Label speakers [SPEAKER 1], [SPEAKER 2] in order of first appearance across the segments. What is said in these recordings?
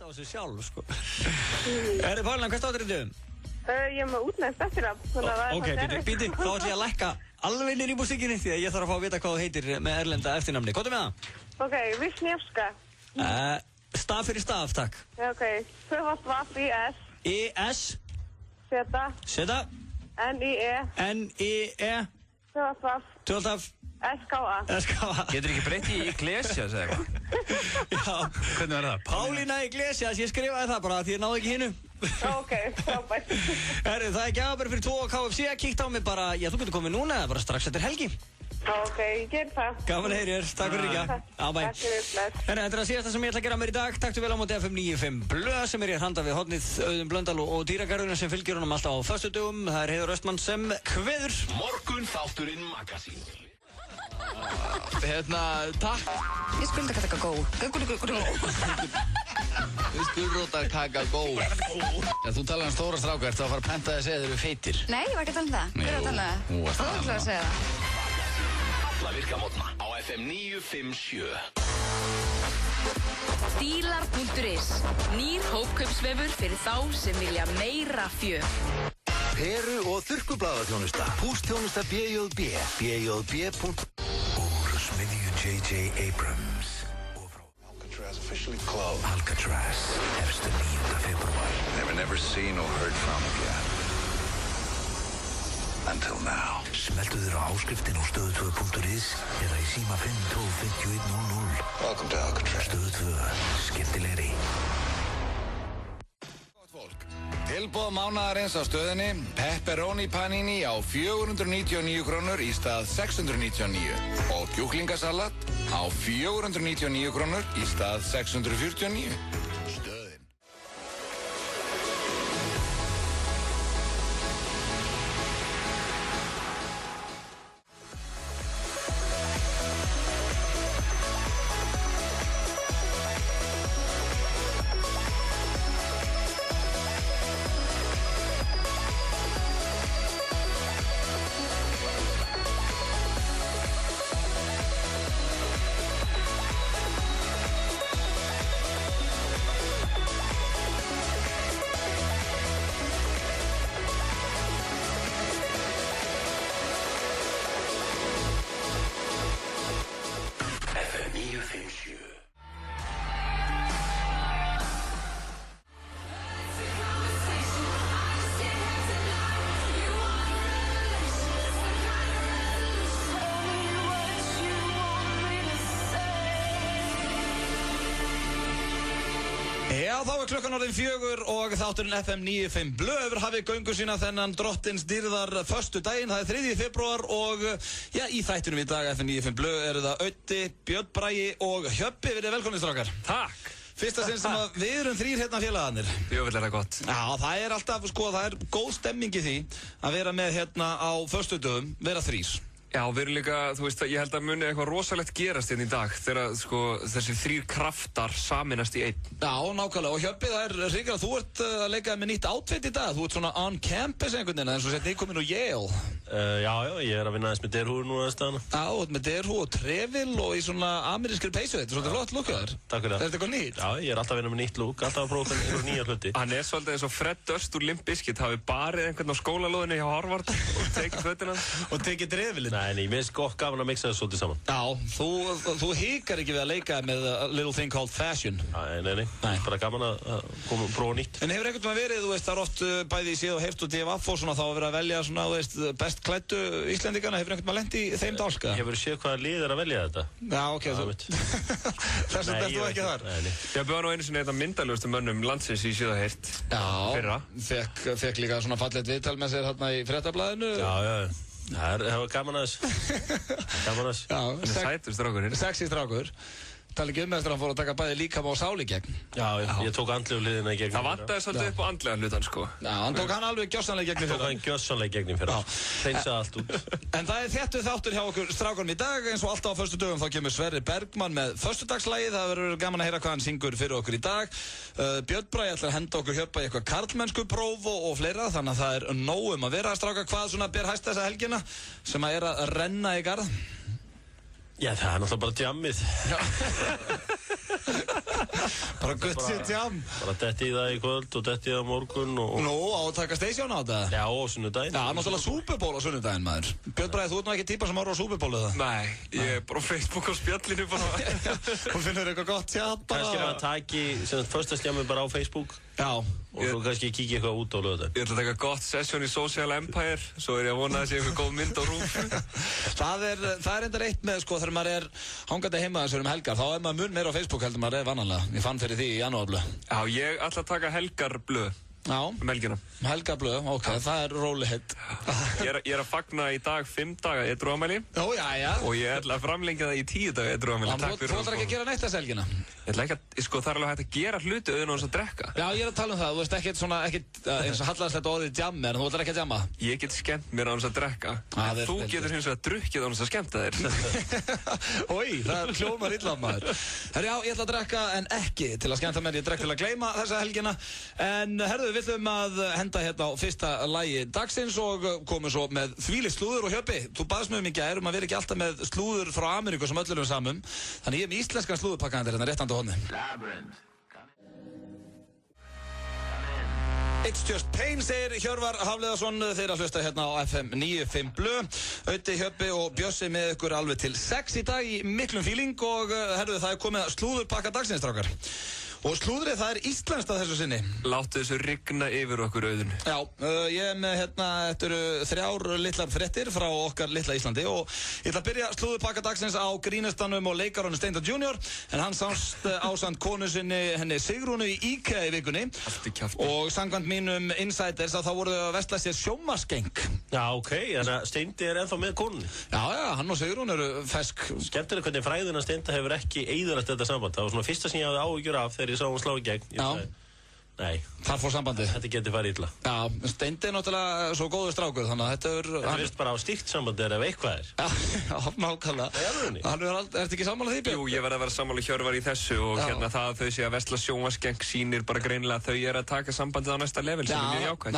[SPEAKER 1] passa á þessu sjálf, sko. Paulína, hvað státtur þetta?
[SPEAKER 2] Ég með útlenskt eftirnafn, þannig að
[SPEAKER 1] Ok, býti, þá ætlum ég að lækka alveg niður í músíkinni því að ég þarf að fá að vita hvað þú heitir með erlenda eftirnafni. Hvað er með það?
[SPEAKER 2] Ok, Wisniewska.
[SPEAKER 1] Staf fyrir staf, takk.
[SPEAKER 2] Já, ok. Tvöfalt
[SPEAKER 1] I-S.
[SPEAKER 2] Zeta.
[SPEAKER 1] Zeta. N-I-E. Tvöfalt
[SPEAKER 2] S-K-A.
[SPEAKER 3] Getur ekki breytt í Iglesias eða eitthvað?
[SPEAKER 1] Já.
[SPEAKER 3] Hvernig var það?
[SPEAKER 1] Paulína Iglesias, ég skrifaði það bara því ég náði ekki hinnu.
[SPEAKER 2] Ok, frábært.
[SPEAKER 1] Það er gjafabur fyrir 2 á KFC að kíkta á mig bara, já þú getur komið núna eða bara strax eftir helgi.
[SPEAKER 2] Ok, ég ger það.
[SPEAKER 1] Gaman að heyra þér, takk fyrir Ríkja. Bæ.
[SPEAKER 2] Takk fyrir, bless.
[SPEAKER 1] Þetta er það síðasta sem ég ætla að gera mér í dag. Taktu vel á móti FM 95 Blöð sem er ég að handa við hornið Auðun Blöndal og Dýragarðurinn sem fylgir honum alltaf á föstudögum. Það er Heiður Östmann sem kveður.
[SPEAKER 4] Morgun þátturinn Magasín.
[SPEAKER 3] Takk.
[SPEAKER 5] Ég skulda kaka gó.
[SPEAKER 3] Við skulda kaka gó. Þú talar um stóra stráka, ertu að fara að penta þig að segja þeir eru feitir?
[SPEAKER 5] Nei, ég var ekki að tala um það. Hver er að tala um það?
[SPEAKER 3] Þú varst
[SPEAKER 5] Það var ekki að segja það.
[SPEAKER 4] Alla virkamótna á FM 957.
[SPEAKER 6] Dílar.is. Nýr hópkaupsvefur fyrir þá sem vilja meira fjör.
[SPEAKER 7] Peru og þurrkublaðaþjónusta. Pústþjónusta BJB. BJB. Úr smiðju J.J. Abrams.
[SPEAKER 8] Alcatraz officially closed.
[SPEAKER 7] Alcatraz hefst 9. febrúar.
[SPEAKER 8] They were never seen or heard from again. Until now.
[SPEAKER 7] Smeltu þér á áskriftin á stöðu2.is eða í síma 5125100.
[SPEAKER 8] Welcome to Alcatraz.
[SPEAKER 7] Stöðu 2. Skemmtilegri.
[SPEAKER 3] Tilboð mánaðarins á stöðinni Pepperoni panini á 499 krónur í stað 699 og kjúklingasalat á 499 krónur í stað 649. Stöðin.
[SPEAKER 9] Já, þá er klukkan orðin 4 og þátturinn FM 95 Blöð hafið göngu sína þennan drottins dýrðar föstudaginn. Það er 3. febrúar og já, í þættinum í dag FM 95 Blöð eru það Öddi, Björn Bragi og Hjöppi. Verið velkomnir strákar.
[SPEAKER 3] Takk.
[SPEAKER 9] Fyrsta sinn sem að við erum 3 hérna félagarnir.
[SPEAKER 3] Jöfnvel er það gott.
[SPEAKER 9] Já, það er alltaf, sko, það er góð stemming í því að vera með hérna á föstudögum, vera 3.
[SPEAKER 10] Já, við erum líka, þú veist, ég held að muni eitthvað rosalegt gerast hérna í dag þegar, sko, þessi 3 kraftar saminast í einn.
[SPEAKER 9] Já, nákvæmlega, og Hjöppi, það er ríkir að þú ert að leika með nýtt outfit í dag. Þú ert svona on campus einhvern veginn, eins og sett nýkomin úr Yale.
[SPEAKER 11] Já, ég er að vinna aðeins með derhúi núna að staðana.
[SPEAKER 9] Já, með derhúi og trefil og í svona amerískri peysu. Þetta er svolítið flott lúkaður.
[SPEAKER 11] Takk fyrir það.
[SPEAKER 9] Er þetta eitthvað nýtt?
[SPEAKER 11] Já, ég er alltaf að vinna með nýtt lúk, alltaf að prófa einhverjum nýjar hluti.
[SPEAKER 10] Hann er svolítið eins og Fred Durst úr Limp Bizkit, hafi barið einhvern á skólalóðinni hjá Harvard og tekið fötina.
[SPEAKER 9] Og tekið trefilinn.
[SPEAKER 11] Nei, mér finnst gott gaman að mixa þessu svolítið saman.
[SPEAKER 9] Já, þú hikar ekki við að leika með a little thing called fashion.
[SPEAKER 11] Nei, bara gaman að koma og prófa nýtt.
[SPEAKER 9] En hefur einhvern veginn verið, þú veist, það er oft bæði séð og heyrt og DFF og svona þá að vera að velja svona, þú veist, best klæddu Íslendingana, hefur einhvern veginn lent í þeim dálska?
[SPEAKER 11] Hefur séð hvaða lið er að velja þetta?
[SPEAKER 9] Já, ok, þess að þetta ekki þar.
[SPEAKER 10] Ég bjóða nú einu sinni þetta myndalögustu mönnum landsins í síða heyrt.
[SPEAKER 9] Já, fekk líka svona fallegt viðtal með sér hérna í Fréttablaðinu.
[SPEAKER 11] Já. Það var gaman að þess.
[SPEAKER 9] Já,
[SPEAKER 10] sætur strákurinn.
[SPEAKER 9] Sexy strákur. Tala ekki eftir að hann fór að taka bæði líkama og sáli gegn.
[SPEAKER 11] Já, ég tók andlegu liðina í gegn.
[SPEAKER 10] Það vantaði svolítið upp á andlega hlutan, sko.
[SPEAKER 9] Já, hann tók hann alveg gjörsamlega gegn
[SPEAKER 11] fyrir. Tók hann gjörsamlega gegn fyrir. Hreinsaði allt út.
[SPEAKER 9] En það er þéttuð þáttur hjá okkur strákunum í dag. Eins og alltaf á föstudögum þá kemur Sverrir Bergmann með föstudagslægið. Það verður gaman að heyra hvað hann syngur fyrir okkur í dag. Björn Bragi ætlar að henda okkur Hjöppa í eitthvað karlmennskupróf og fleira. Þannig að það er nóg að vera stráka. Hvað svona ber hæst þessa helgina sem að er að renna í garð?
[SPEAKER 11] Já, það er náttúrulega bara djammið.
[SPEAKER 9] Bara gutt sér jam.
[SPEAKER 11] Bara detti í það í kvöld og detti í það á morgun og...
[SPEAKER 9] Nú, á að taka station á þetta?
[SPEAKER 11] Já, á sunnudaginn.
[SPEAKER 9] Já, náttúrulega Super Bowl á sunnudaginn, maður. Björn Bragi, þú ert nú ekki típa sem horfir á Super Bowl eða?
[SPEAKER 10] Nei, ég er bara á Facebook á spjallinu bara.
[SPEAKER 9] Hún finnur eitthvað gott chat bara.
[SPEAKER 11] Kannski er að taki sem föstastjámi bara á Facebook.
[SPEAKER 9] Já.
[SPEAKER 11] Og svo kannski kíkja eitthvað út á lögðan.
[SPEAKER 10] Ég ætla að taka gott session í Social Empire, svo er ég að vona að það sé eitthvað góð mynd á RÚV.
[SPEAKER 9] Það er enda reitt með, sko, þegar maður er hangandi heima þessum helgar, þá er maður mun meira á Facebook heldur maður vanalega. Ég fann fyrir því í janúarblöð.
[SPEAKER 10] Já, ég ætla að taka helgarblöð.
[SPEAKER 9] Já.
[SPEAKER 10] Helgina.
[SPEAKER 9] Helgarblöð, ok, það er rólegheit.
[SPEAKER 10] Ég er að fagna í dag 5 daga edrúafmæli.
[SPEAKER 9] Ó, já.
[SPEAKER 10] Og ég ætla að framlengja það í 10 daga edrúafmæli.
[SPEAKER 9] Þú ætlar ekki að gera neitt þessa helgina?
[SPEAKER 10] Ég ætla ekki að, sko, það er alveg hægt að gera hluti auðvitað þess að drekka.
[SPEAKER 9] Já, ég er að tala um það, þú veist ekkert eins og hallarslegt orðið jammi, en þú ætlar ekki að jamma?
[SPEAKER 10] Ég get skemmt mér á þess að drekka. En þú getur hins vegar drukkið á þess að skemmta þér.
[SPEAKER 9] Ói, það hljómar illa maður. Herri, já, ég ætla að drekka en ekki til að skemmta mér, ég drekk til að gleyma þessa helgina. En herðu, við ætlum að henda hérna á fyrsta lagi dagsins og komum svo með þvílíkt slúður og Hjöppi. Þú baðst mig í gær að vera ekki alltaf með slúður frá Ameríku sem öllum samum. Þannig ég er með íslenskan slúðurpakkandir hérna rétt handa horni. It's Just Pain, segir Hjörvar Hafliðarsson. Þeir að hlusta hérna á FM 95 Blö. Auði, Hjöppi og Bjössi með ykkur alveg til 6 í dag í miklum fíling og herðu, það er komið slúðurpakka dagsins, strákar. Og slúðrið, það er íslenskt að þessu sinni.
[SPEAKER 10] Láttu þessu rigna yfir okkur, Auðun.
[SPEAKER 9] Já, ég er með hérna, þetta eru 3 litlar fréttir frá okkar litla Íslandi og ég ætla að byrja slúðurpakka dagsins á grínistanum og leikaranum Steindór Junior, en hann sást ásamt konu sinni, henni Sigrúnu í IKEA í vikunni. Og samkvæmt mínum insiders að þá voru þau að versla sér sjónvarpsgeng.
[SPEAKER 11] Já, ok, þannig að Steindi er ennþá með konunni.
[SPEAKER 9] Já, hann og Sigrún eru fesk.
[SPEAKER 11] Skemmtilega hvernig fræðina Steinda hefur ekki eyðilagt þetta samband. Það var svona fyrsta sem ég hafði áhyggjur af þegar ég sá hún slá í gegn. Ég nei.
[SPEAKER 9] Þar fór sambandið.
[SPEAKER 11] Þetta getur farið illa.
[SPEAKER 9] Já, Steindi er náttúrulega svo góður strákur, þannig að þetta er...
[SPEAKER 11] Þetta virðist bara á stíkt sambandi ef eitthvað er.
[SPEAKER 9] Já, nákvæmlega. Ertu ekki sammála því, Björn?
[SPEAKER 10] Jú, ég verð að vera sammála Hjörvar í þessu og hérna það að þau sé að versla sjónvarpsgeng sýnir bara greinilega að þau eru að taka sambandið á næsta level sem er mjög jákvæmt.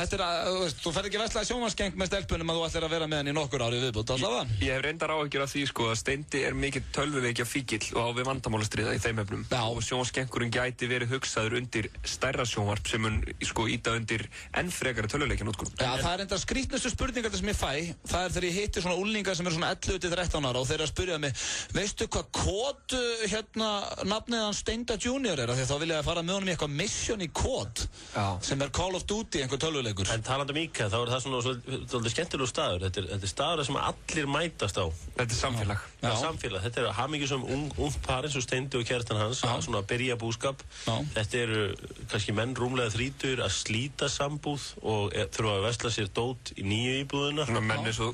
[SPEAKER 9] Þú ferð ekki að versla sjónvarpsgeng með stelpunum að þú ætlir að vera með henni í nokkur ári viðbútt, allavega.
[SPEAKER 10] Ég hef reyndar áhyggjur af því, sko, að Steindi er mikill tölvuleikja fíkill og á við vandamálastríða í þeim efnum. Og sjónvarpsgengurinn gæti verið hugsaður undir stærra sjónvarp sem mun, sko, íta undir enn frekari tölvuleikjanótkun.
[SPEAKER 9] Já, það er enda skrítnustu spurningar sem ég fæ. Það er þegar ég hitti svona úlningar sem eru svona 11-13 ára og þeir eru að spyrja mig, veistu hvað kód hérna nafnið hans Steindór Junior er? Því þá vil ég að fara með honum í eitthvað mission í kód sem er Call of Duty, einhver tölvuleikur.
[SPEAKER 11] En talandi um IKEA, þá er það svona svolítið skemmtilegur staður. Þetta er staður sem allir mætast á.
[SPEAKER 10] Þetta er samfélag.
[SPEAKER 11] Það er samfélag. Þetta er hamingjusum ung par eins og Steindi og kærastan hans, svona að byrja búskap. Þetta eru kannski menn rúmlega 30 að slíta sambúð og þurfa að versla sér dót í nýju íbúðina.
[SPEAKER 10] Svona menn eins og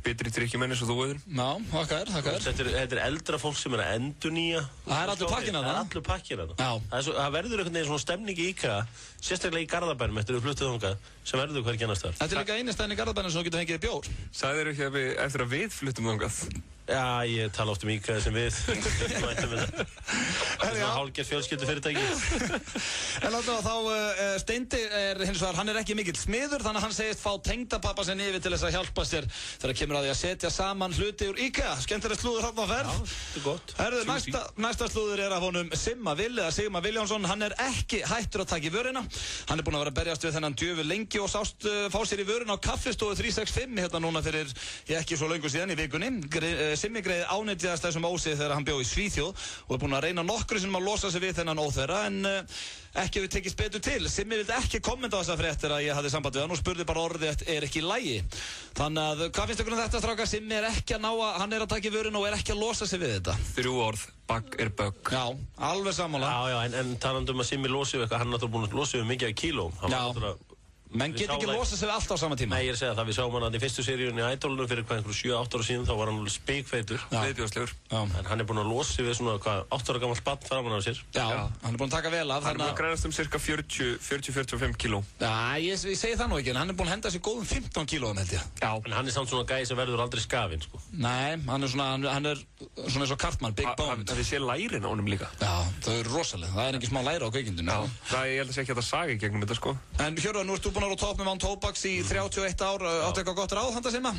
[SPEAKER 10] betri drykkjumenn eins og þú, Auðun.
[SPEAKER 9] Já, þakkar.
[SPEAKER 11] Þetta er eldra fólk sem er að endurnýja.
[SPEAKER 9] Það er allur pakkinn
[SPEAKER 11] þarna. Það er allur pakkinn þarna. Það verður einhvern veginn svona stemning í IKEA, sérstaklega í Garðabænum eftir að við fluttum þangað, sem verður hvergi annars þar.
[SPEAKER 9] Þetta er líka eini stæðin í Garðabænum sem þú getur fengið bjór.
[SPEAKER 10] Sagðirðu ekki eftir að við fluttum þangað?
[SPEAKER 11] Já, ég tala oft um IKEA sem við. Það er svona hálfgerð fjölskyldufyrirtæki.
[SPEAKER 9] En alltaf þá, Steindi er hins vegar, hann er ekki mikill smiður, þannig að hann segist fá tengdapappa sinn yfir til þess að hjálpa sér þegar kemur að því að setja saman hluti úr IKEA. Skemmtileg slúður þarna á ferð.
[SPEAKER 11] Já, þetta er gott.
[SPEAKER 9] Herðu, næsta slúður er af honum Simma Will, eða Sigmar Viljánsson. Hann er ekki hættur að taka í vörina. Hann er búinn að vera að berjast við þennan djöful lengi og sást fá sér í vörina á kaffistofu 365 hérna núna fyrir ekki svo löngu síðan í vikunni. Simmi greið ánægjaðast þessum ósið þegar hann bjó í Svíþjóð og er búinn að reyna nokkru sinnum að losa sig við þennan óþverra en ekki hefur tekist betur til. Simmi vildi ekki kommenta á þessa fréttir að ég hafði samband við hann og spurði bara orðið er ekki í lagi. Þannig að hvað finnst ykkur um þetta, strákar? Simmi er ekki að ná að, hann er að taka í vöruna og er ekki að losa sig við þetta.
[SPEAKER 10] 3 orð, bug er bug.
[SPEAKER 9] Já, alveg sammála.
[SPEAKER 11] Já, en talandi um að Simmi losi við eitthvað, hann er náttúrulega búinn að losa við mikið af kílóm.
[SPEAKER 9] Menn get ekki losa sig við allt á sama tíma.
[SPEAKER 11] Nei, ég er að segja það, við sáum hann í fyrstu seríunni í Idolunum fyrir einhverjum 7-8 ára síðan, þá var hann spikfeitur,
[SPEAKER 10] viðbjóðslegur.
[SPEAKER 11] En hann er búinn að losa sig við svona 8 ára gamalt barn framan af sér.
[SPEAKER 9] Já, hann er búinn að taka vel af.
[SPEAKER 10] Hann er búinn að grænast cirka 40-45 kíló.
[SPEAKER 9] Já, ég segi það nú ekki, en hann er búinn að henda sér góðum 15 kílóum held ég.
[SPEAKER 11] Já, en hann er samt svona gæi sem verður aldrei skafinn, sko.
[SPEAKER 9] Nei, hann er svona eins og Cartman, big boned.
[SPEAKER 10] Það við sé lærin á honum líka.
[SPEAKER 9] Já, það er rosalega, það er ekki smá læri á kveikindunum.
[SPEAKER 10] Já, ég held að sé ekki að það sagi gegnum þetta, sko.
[SPEAKER 9] En Hjörvar, nú ert þú búin að vera á toppnum án tóbaks í 31 ár, áttu eitthvað gott ráð handa Simma?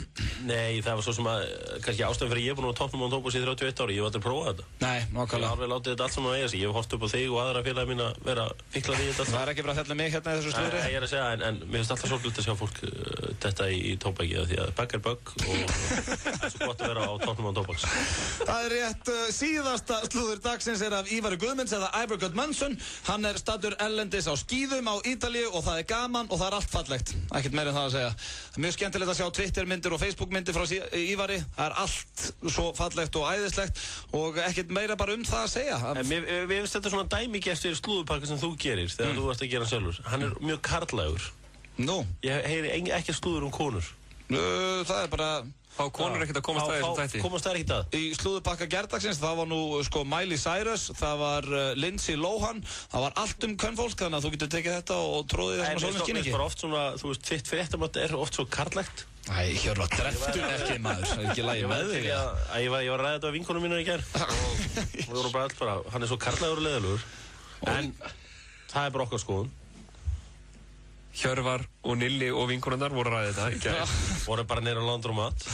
[SPEAKER 11] Nei, það var svo sem að, kannski ástæðan fyrir ég er búin að vera á toppnum án tóbaks í 31 ári, ég hef aldrei prófað þetta.
[SPEAKER 9] Nei, nákvæmlega.
[SPEAKER 11] Ég hef alveg látið þetta allt saman að eiga sig, ég hef hort upp á þig og aðra félaga mín að vera fíklað í þetta.
[SPEAKER 9] Það er ekki bara að fjalla mig hérna í þessu slúðri.
[SPEAKER 11] Nei, ég er að segja, en mér finnst alltaf sorglega að sjá fólk detta í tóbaki, því að bögg er bögg og það er svo gott að vera á toppnum án tóbaks.
[SPEAKER 9] Það er rétt, síðasta slúður dagsins er af Ívari Guðmunds eða Ivar Gudmundsson. Hann er staddur ellendis á skíðum á Ítalíu og það er gaman og það er allt fallegt. Ekkert meira en það að segja. Það er mjög skemmtilegt að sjá Twitter-myndir og Facebook-myndir frá Ívari. Það er allt svo fallegt og æðislegt og ekkert meira bara það að segja.
[SPEAKER 11] En mér finnst þetta svona dæmigert fyrir slúðupakka sem þú gerir þegar þú ert að gera sjálfur. Hann er mjög karllægur.
[SPEAKER 9] Nú?
[SPEAKER 11] Ég heyri ekki slúður konur.
[SPEAKER 9] Það er bara...
[SPEAKER 10] Fá konur ekkert að komast að þessum þætti?
[SPEAKER 11] Komast þær ekkert að?
[SPEAKER 9] Í slúðupakka gerdagsins, það var nú sko Miley Cyrus, það var Lindsay Lohan, það var allt kvenfólk, þannig að þú getur tekið þetta og tróðið þessum að sólinn skinn ekki.
[SPEAKER 11] En bara oft svona, þú veist, þitt fréttamat er oft svo karlægt.
[SPEAKER 9] Æ, hér var dreftun ekki maður, það er ekki lægi með þig.
[SPEAKER 11] Ég var að ræða þetta á vinkonum mínu í gær og við vorum bara allt bara, hann er svo karlægur og leiðilegur. En það er bara okkar skoðun.
[SPEAKER 10] Hjörvar og Nilli og vinkonunnar voru að ræða þetta í gær.
[SPEAKER 11] Voru bara neyra á Landromat.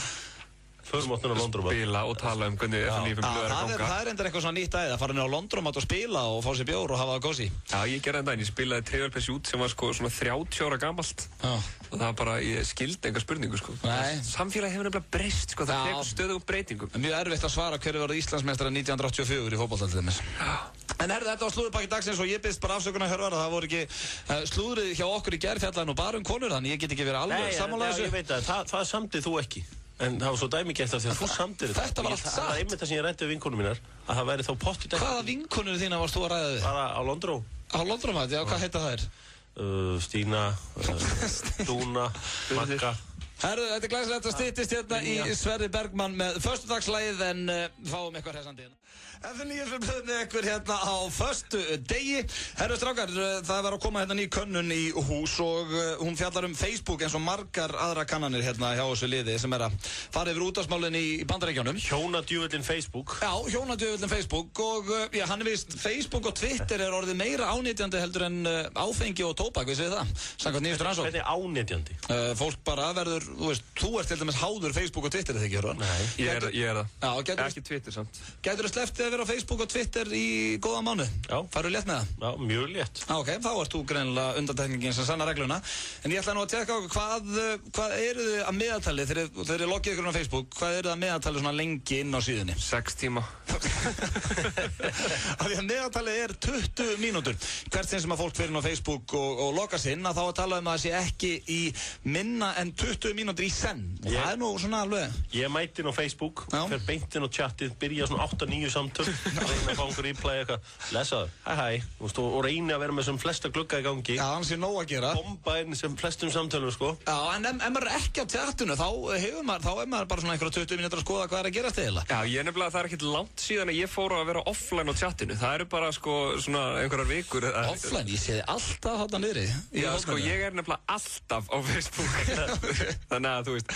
[SPEAKER 11] Förum á Landromat.
[SPEAKER 10] Spila og tala hvernig FNÍ blöð er að ganga.
[SPEAKER 9] Það er enda eitthvað svona nýtt að fara inn á Landromat og spila og fá sér bjór og hafa það gósi.
[SPEAKER 10] Já, ég gerði þetta einn. Ég spilaði Trivial Pursuit sem var sko svona 30 ára gamalt. Og það var bara, ég skildi enga spurningu sko. Samfélagi hefur nefnilega breyst sko, það tekur stöðugum breytingum.
[SPEAKER 9] Mjög erfitt að svara hverju var Íslandsmeistari 1984 í fótbolta. En þetta var slúðurpakki dagsins og ég biðst bara afsökunar Hjörvar að það voru ekki slúðrið hjá okkur í gær fjallaði nú bara konur, þannig ég get ekki verið alveg sammála þessu.
[SPEAKER 11] Nei, ég veit það samtið þú ekki. En það var svo dæmigert af því að þú samtir þetta.
[SPEAKER 9] Þetta var allt satt.
[SPEAKER 11] Það var einmitt það sem ég ræddi við vinkonum mínar, að það væri þá pott í dag.
[SPEAKER 9] Hvaða vinkonur þína varst þú að ræða við?
[SPEAKER 11] Bara á Londró.
[SPEAKER 9] Á Londrómat, já, hvað heita þær?
[SPEAKER 11] Stína, Dúna, Magga.
[SPEAKER 9] Herðu, þetta er glæsilegt að styttist hérna í Sverrir Bergman með föstudagslægið en fáum eitthvað hressandi hérna. FNÍ með ykkur hérna á föstu degi. Herru strákar, það var að koma hérna ný könnun í hús og hún fjallar Facebook eins og margar aðra kannanir hérna hjá þessu liði sem er að fara yfir útvarpsmálin í Bandaríkjunum.
[SPEAKER 11] Hjónadjöfullin Facebook.
[SPEAKER 9] Já, hjónadjöfullin Facebook og já, hann er víst Facebook og Twitter er orðið meira ánýtjandi heldur en áfengi og tóbak, vissið þið það? Samkvæmt nýjustur rannsókn.
[SPEAKER 11] Hvernig ánýtjandi?
[SPEAKER 9] Fólk bara verður, þú ert til dæmis háður Facebook og Twitter, eða ekki, Hjörvar?
[SPEAKER 10] Nei, ég er það.
[SPEAKER 9] Já,
[SPEAKER 10] ekki Twitter samt.
[SPEAKER 9] Gætur þú sleppt að vera á Facebook og Twitter í góða mánu?
[SPEAKER 11] Já.
[SPEAKER 9] Færðu létt með það?
[SPEAKER 11] Já, mjög létt.
[SPEAKER 9] Ok, þá ert þú greinilega undantekningin sem sannar regluna. En ég ætla nú að tjekka á hvað eru þið að meðaltali þegar þið lokið ykkur á Facebook, hvað eru þið að meðaltali svona lengi inn á síðunni?
[SPEAKER 10] 6 tíma.
[SPEAKER 9] Af því að meðaltali er 20 mínútur. Hvert sinn sem að fólk fyrir inn á Facebook og loka sinn, að þá að tala um að það sé ekki í minna en 20 mínútur í senn. Og það er nú svona alveg.
[SPEAKER 11] Ég mæti inn á Facebook, fer beint inn á chatið, byrja svona 8-9 samtöl, reyna að fá einhver reply eitthvað, lesaðu, hæ, og reyni að vera með sem flesta glugga í gangi.
[SPEAKER 9] Já, hann sé nóg að gera.
[SPEAKER 11] Bomba inn sem flestum samtölum, sko.
[SPEAKER 9] Já, en ef maður er ekki á chatinu, þá er maður bara svona einhverja 20 mínútur að skoða hvað er að gerast eiginlega.
[SPEAKER 10] Já, ég nefnilega, það er ekkert langt síðan að ég fór að vera offline á chatinu. Það eru bara, sko, svona einhverjar vikur.
[SPEAKER 9] Offline? Ég sé þið alltaf þarna niðri.
[SPEAKER 10] Já, sko, ég er nefnilega alltaf á Facebook. Þannig að, þú veist.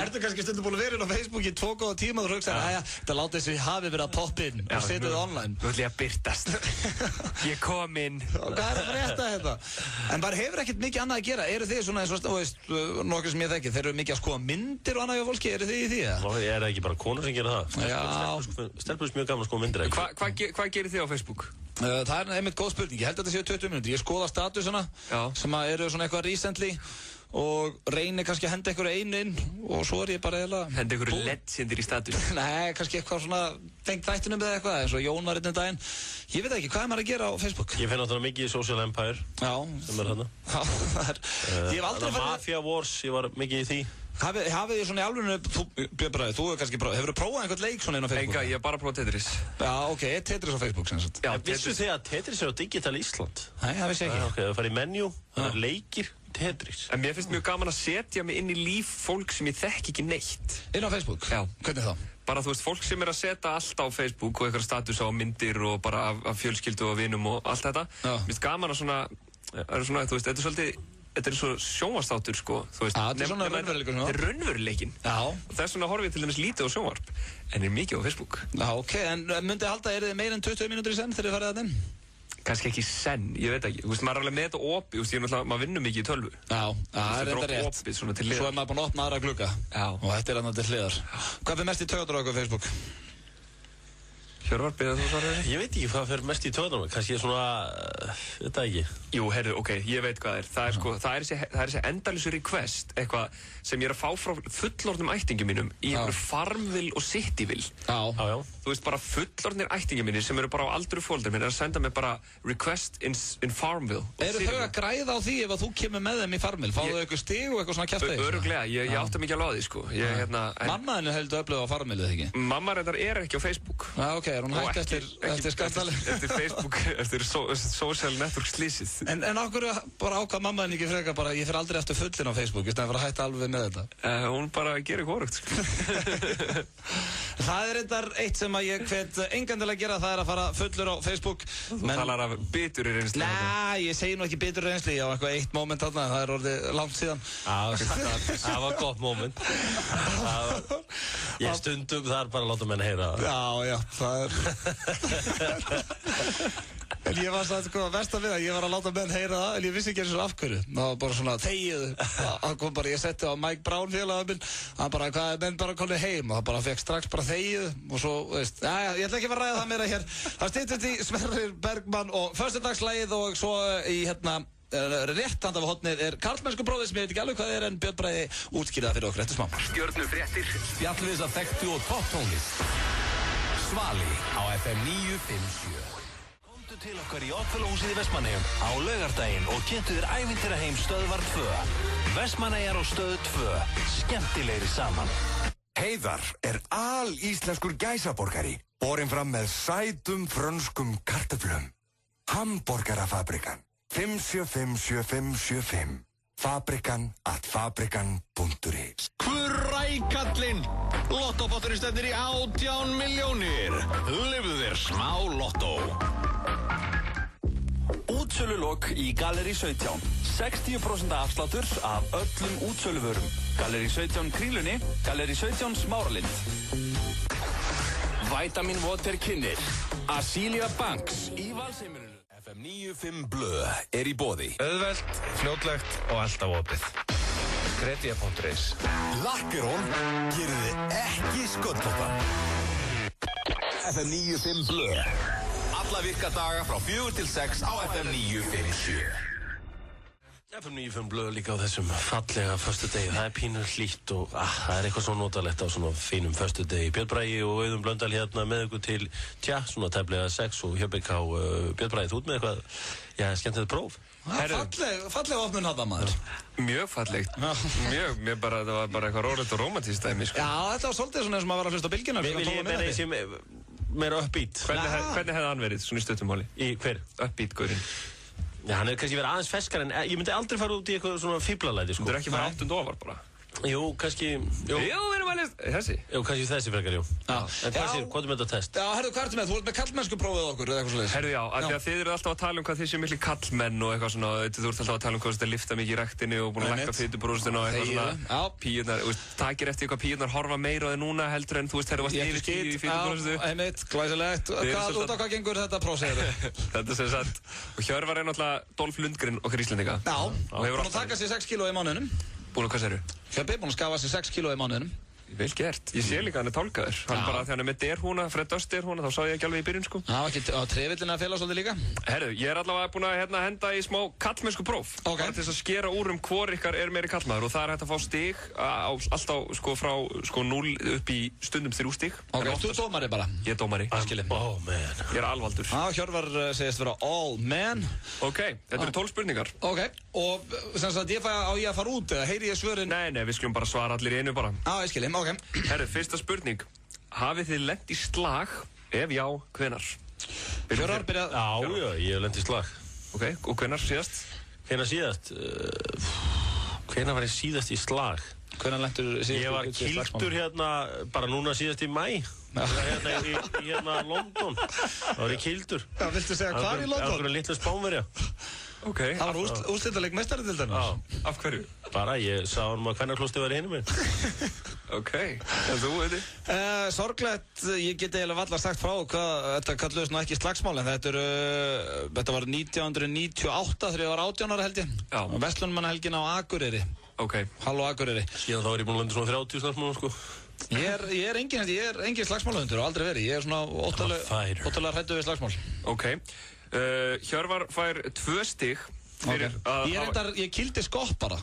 [SPEAKER 9] Ertu kannski stundum búin að vera inn á Facebook í 2 góða tíma og þú hugsaði, æja, þetta láti þess að ég hafi verið að poppa inn og setja þið online.
[SPEAKER 10] Nú ætlum ég að byrtast. Ég kom inn.
[SPEAKER 9] Og hvað er að frétta þetta? En bara hefur ekkert mikið annað að gera. Eru þið svona eins og, þú veist, nokkuð sem ég þekki, þeir eru mikið að skoða myndir og annað hjá fólki, eru þið í því, eða?
[SPEAKER 11] Er það ekki bara konur sem gera það?
[SPEAKER 9] Já.
[SPEAKER 11] Stelpur mjög gaman að skoða myndir, ekki?
[SPEAKER 10] Hvað gerir þið á Facebook?
[SPEAKER 9] Það er einmitt góð spurning. Ég held að þetta séu 20 mínútur. Ég skoða statusuna sem eru svona eitthvað recently og reynir kannski að henda einhverju einu inn og svo er ég bara eiginlega...
[SPEAKER 10] Henda einhverju legendir í status?
[SPEAKER 9] Nei, kannski eitthvað svona tengt þættinum eða eitthvað, eins og Jón var einn daginn. Ég veit ekki, hvað er maður að gera á Facebook?
[SPEAKER 11] Ég finn náttúrulega mikið í Social Empire sem er hérna.
[SPEAKER 9] Já, það er... Ég hef aldrei farið...
[SPEAKER 11] Mafia Wars, ég var mikið í því.
[SPEAKER 9] Hafið þið svona í alvörinu, Björn Bragi, þú hefur kannski prófað, hefur þú prófað einhvern leik svona inn á Facebook?
[SPEAKER 10] Enga, ég hef bara prófað Tetris.
[SPEAKER 9] Já, ok, Tetris á Facebook sem sagt.
[SPEAKER 10] Já,
[SPEAKER 11] vissu þið að Tetris er á Digital Ísland?
[SPEAKER 9] Nei, það vissi ég ekki.
[SPEAKER 11] Ok, það farið í menu, það er leikir, Tetris.
[SPEAKER 10] En mér finnst mjög gaman að setja mig inn í líf fólk sem ég þekki ekki neitt.
[SPEAKER 9] Inn á Facebook?
[SPEAKER 10] Já.
[SPEAKER 9] Hvernig þá?
[SPEAKER 10] Bara þú veist, fólk sem er að setja allt á Facebook og eitthvað status á myndir og bara af fjölskyldu og vinum og allt þetta. Mér finnst gaman að svona, þú veist, þetta er svolítið... Þetta er svo sjónvarpsþáttur, sko, þú veist.
[SPEAKER 9] Þetta er svona raunveruleikur,
[SPEAKER 10] Þetta er raunveruleikin.
[SPEAKER 9] Já.
[SPEAKER 10] Og þess vegna horfum ég til dæmis lítið á sjónvarp, en er mikið á Facebook.
[SPEAKER 9] Já, ok, en myndi halda, eru þið meira en 20 mínútur í senn þegar þið farið að þeim?
[SPEAKER 10] kannski ekki senn, ég veit ekki. Þú veist, maður er alveg með þetta opið, þú veist, ég er náttúrulega, maður vinnur mikið í tölvu.
[SPEAKER 9] Já, það er enda rétt.
[SPEAKER 10] Opið, svona til
[SPEAKER 9] Svo er maður búinn að opna aðra glugga.
[SPEAKER 10] Já.
[SPEAKER 9] Og þetta er annað til hliðar. Hvað fyrir mest í taugatur á okkur Facebook?
[SPEAKER 10] Hjörvar, byrjaðu þú svarað þessu?
[SPEAKER 11] Ég veit ekki hvað fyrir mest í töðunum, kannski svona, þetta ekki.
[SPEAKER 10] Jú, heyrðu, ok, ég veit hvað það er. Það er þessi endalísu request, eitthvað sem ég er að fá frá fullorðnum ættingjum mínum í einhverju Farmville og Cityville.
[SPEAKER 11] Já.
[SPEAKER 10] Þú veist, bara fullorðnir ættingjum mínir sem eru bara á aldru fóldar minn er að senda mig bara request in Farmville.
[SPEAKER 9] Eru þau að græða á því ef að þú kemur með þeim í Farmville? Fáðu þau eitthvað stig og eitthvað svona kjaftaði?
[SPEAKER 10] Örugglega, ég átta mikið alveg á því, sko.
[SPEAKER 9] Mamma henni heldur öflug á Farmville, eða ekki?
[SPEAKER 10] Mamma reyndar er ekki á Facebook.
[SPEAKER 9] Ok, er hún hægt eftir skandali?
[SPEAKER 10] Eftir Facebook, eftir social network slísið.
[SPEAKER 9] En okkur bara ákvað mamma henni ekki frekar bara, ég fer aldrei eftir fullin á Facebook, í stæðan fyrir að hætta alveg með þetta?
[SPEAKER 10] Hún bara gerir hvorugt, sko.
[SPEAKER 9] Það er reyndar eitt sem að ég hvet engan til að gera, það er að fara fullur á Facebook.
[SPEAKER 10] Þú talar af biturri reynsli?
[SPEAKER 9] Nei, ég segi nú ekki biturri reynsli, ég á eitthvað eitt moment þarna, það er orðið langt síðan.
[SPEAKER 11] Það var gott moment. Ég stundum þar bara að láta menn heyra það.
[SPEAKER 9] Já, það er... En ég var svona, sko, verst að við að ég var að láta menn heyra það, en ég vissi ekki eins og af hverju. Það var bara svona, þegiðu. Það kom bara, ég setti á Mike Brown félagið minn, hann bara, hvað er menn bara komið heim? Og það bara fekk strax bara þegiðu, og svo, veist, ég ætla ekki að fara að ræða það meira hér. Það styttist í Sverrir Bergman og föstudagsslagið og svo í, rétt handa við hotnið er karlmennskuprófið sem ég veit ekki alveg hvað er en Björn Bragi útskýrði það fyrir okkur eftir smá.
[SPEAKER 4] Stjörnufréttir, spjallvisa þekktu og topptónlist. Svali á FM 957. Komdu til okkar í Oddfellow-húsið í Vestmannaeyjum á laugardaginn og kynntu þér ævintýraheim Stöðvar 2. Vestmannaeyjar og Stöð 2. Skemmtilegri saman.
[SPEAKER 12] Heiðar er alíslenskur gæsaborgari, borinn fram með sætum frönskum kartöflum. Hamborgarafabrikan. 5757575. Fabrikan@fabrikan.is.
[SPEAKER 4] Rækallinn! Lottopotturinn stefnir í 18 milljónir. Lifðu þér smá lottó. Útsölulok í Gallerí 17. 60% afsláttur af öllum útsöluvörum. Gallerí 17 Kringlunni, Gallerí 17 Smáralind. Vitamin Water Kynir. Asilia Banks í Valsheimilinu. FM 95 Blö er í boði.
[SPEAKER 13] Auðvelt, fljótlegt og alltaf opið. Gretia.is.
[SPEAKER 4] Lakkerón gerir þið ekki sköllótta. FM 95 Blö. Alla virka daga frá 4 til 6 á FM 957.
[SPEAKER 11] FM 95 Blö líka á þessum fallega föstudegi. Það er pínur hlýtt og það er eitthvað svo notalegt á svona fínum föstudegi. Björn Bragi og Auðun Blöndal hérna með ykkur til, svona tæplega 6 og Hjörbeik á Björn Bragi. Þú út með eitthvað, skemmtilegt próf.
[SPEAKER 9] Falleg opnun hafða maður.
[SPEAKER 10] Mjög fallegt. Mjög bara, það var bara eitthvað rólegt og romantískt dæmi, sko.
[SPEAKER 9] Já, þetta var svolítið svona eins og maður var að hlusta á bylgjuna.
[SPEAKER 11] Vil ég meina þessi meira uppbeat.
[SPEAKER 10] Hvernig hefði hann verið, svona í stuttumáli?
[SPEAKER 11] Í hver?
[SPEAKER 10] Uppbeat-gaurinn.
[SPEAKER 11] Já, hann hefur kannski verið aðeins ferskar en ég myndi aldrei fara út í eitthvað svona fíblalæti, sko.
[SPEAKER 10] Þú er ekki fara 8 ofar bara?
[SPEAKER 11] Jú, kannski... Jú,
[SPEAKER 10] við erum að lesa... Þessi?
[SPEAKER 11] Jú, kannski þessi frekar, jú. En hvað er með þetta test?
[SPEAKER 9] Já, herru, hvað ertu með? Þú ert með kallmennskuprófið okkur, eða eitthvað svolítið?
[SPEAKER 10] Herru, já, af því að þið eru alltaf að tala um hvað þið séu miklu kallmenn og eitthvað svona, þú ert alltaf að tala um hvað þið lifta mikið í ræktinni og búin að lækka fitubróstina og eitthvað svona píurnar, takir eftir hvað píurnar horfa meira á þig núna heldur en þú veist, þegar þú varst yfir í fitubrósitu.
[SPEAKER 9] Já, einmitt, glæsilegt. Út á hvað gengur þetta próf, segir þau?
[SPEAKER 10] Þetta sem sagt, og Hjörvar er náttúrulega Dolph Lundgren okkar Íslendinga.
[SPEAKER 9] Já, búin að taka sér 6 kíló í mánuðinum.
[SPEAKER 10] Búin að hvað segirðu?
[SPEAKER 9] Hjörbi, búin að skafa sér 6 kíló í mánuðinum.
[SPEAKER 10] Vel gert. Ég sé líka hann er tálkaður. Hann bara þegar hann er með derhúna, Fred Durst derhúna, þá sá ég ekki alveg í byrjun, sko.
[SPEAKER 9] Já, ekki á trefillina að fela svolítið líka.
[SPEAKER 10] Herru, ég er allavega búin að henda í smá kallmennsku próf.
[SPEAKER 9] Ok.
[SPEAKER 10] Bara til þess að skera úr hvor ykkar er meiri kallmaður og það er hægt að fá stig alltaf sko frá 0 upp í stundum 3 stig.
[SPEAKER 9] Ok, þú er dómari bara?
[SPEAKER 10] Ég er dómari.
[SPEAKER 11] Oh man.
[SPEAKER 10] Ég er alvaldur.
[SPEAKER 9] Hjörvar segist vera all man.
[SPEAKER 10] Ok, þetta eru 12 spurningar.
[SPEAKER 9] Ok, og sem sagt ég að fara út eða heyri ég svörin?
[SPEAKER 10] Nei, við skulum bara svara allir í einu bara.
[SPEAKER 9] Ég skil, ok.
[SPEAKER 10] Herru, fyrsta spurning. Hafið þið lent í slag? Ef já, hvenar?
[SPEAKER 9] Hjörvar byrjað?
[SPEAKER 11] Já, ég hef lent í slag.
[SPEAKER 10] Ok, og hvenar síðast?
[SPEAKER 11] Hvenar síðast? Hvenar var ég síðast í slag?
[SPEAKER 9] Hvenar lentur síðast?
[SPEAKER 11] Ég var kýldur hérna, bara núna síðast í mæ. Hérna London. Það var ég kýldur.
[SPEAKER 9] Já, viltu segja hvar í London?
[SPEAKER 11] Það var einhverju litlu Spánverja.
[SPEAKER 10] Ok.
[SPEAKER 9] Það var úrslitaleg meistaradeildarinnar?
[SPEAKER 10] Já. Af hverju?
[SPEAKER 11] Bara, ég sá hann að hvernarklósti var í hinum minn.
[SPEAKER 10] Ok, en þú veit þið?
[SPEAKER 9] Sorglegt, ég get eiginlega varla sagt frá hvað þetta kalluðist nú ekki slagsmál en þetta var 1998 þegar ég var 18 ára held ég Verslunarmannahelgin á Akureyri Halló Akureyri
[SPEAKER 11] Síðan þá er ég búin að landa svona 30 slagsmálum sko
[SPEAKER 9] Ég er engin slagsmálahundur og aldrei verið ég er svona óttalega hræddur við slagsmál
[SPEAKER 10] Ok, Hjörvar fær 2 stig fyrir að
[SPEAKER 9] Ég kýldi skopp bara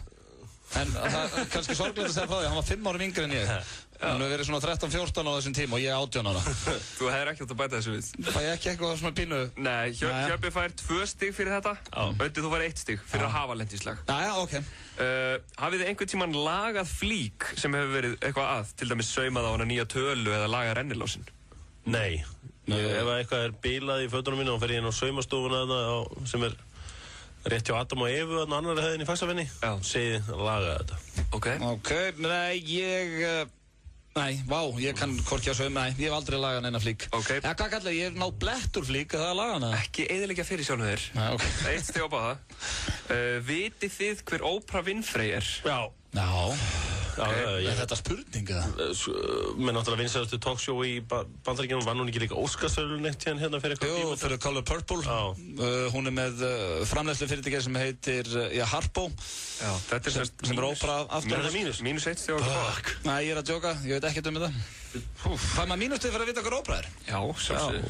[SPEAKER 9] en það er kannski sorglega að segja frá því hann var 5 árum yngri en ég hann hefur verið svona 13-14 á þessum tíma og ég 18 ára
[SPEAKER 10] Þú hefur ekki átt að bæta þessu við
[SPEAKER 9] Fæ ég ekki eitthvað svona pínu
[SPEAKER 10] Nei, Hjörbi fær 2 stig fyrir þetta Öndi, þú fær 1 stig fyrir að hafa lent í slag
[SPEAKER 9] ok
[SPEAKER 10] Hafið þið einhvern tímann lagað flík sem hefur verið eitthvað að til dæmis saumað á hana nýja tölu eða lagað rennilásinn?
[SPEAKER 11] Nei, ef eitthvað er bilað í fötunum mínu og fer ég inn á saumastofuna sem er rétt hjá Adam og Evu að annarri hæðin í Faxafinni segi að laga þetta
[SPEAKER 9] Ok, ég kann hvorki að sauma ég hef aldrei lagað neina flík hvað kallar ég hef náð blettur flík að það laga hana
[SPEAKER 10] Ekki eyðileggja fyrir sjálfum þér 1 stig á báða Vitið þið hver Oprah Winfrey er?
[SPEAKER 9] Er þetta spurning eða?
[SPEAKER 11] Menn náttúrulega vinsælustu talkshow í Bandaríkjunum var hún ekki líka Óskarsverðlaun hérna fyrir eitthvað tíma?
[SPEAKER 9] Jú, fyrir Color Purple hún er með framleiðslu fyrirtæki sem heitir Harpo sem er Oprah aftur
[SPEAKER 10] Mínus 1 stig á báða
[SPEAKER 9] Nei, ég er að djóka, ég veit ekkert þetta Fær maður mínus stig fyrir að vita hver Oprah er?
[SPEAKER 10] Já, sjálfsögðu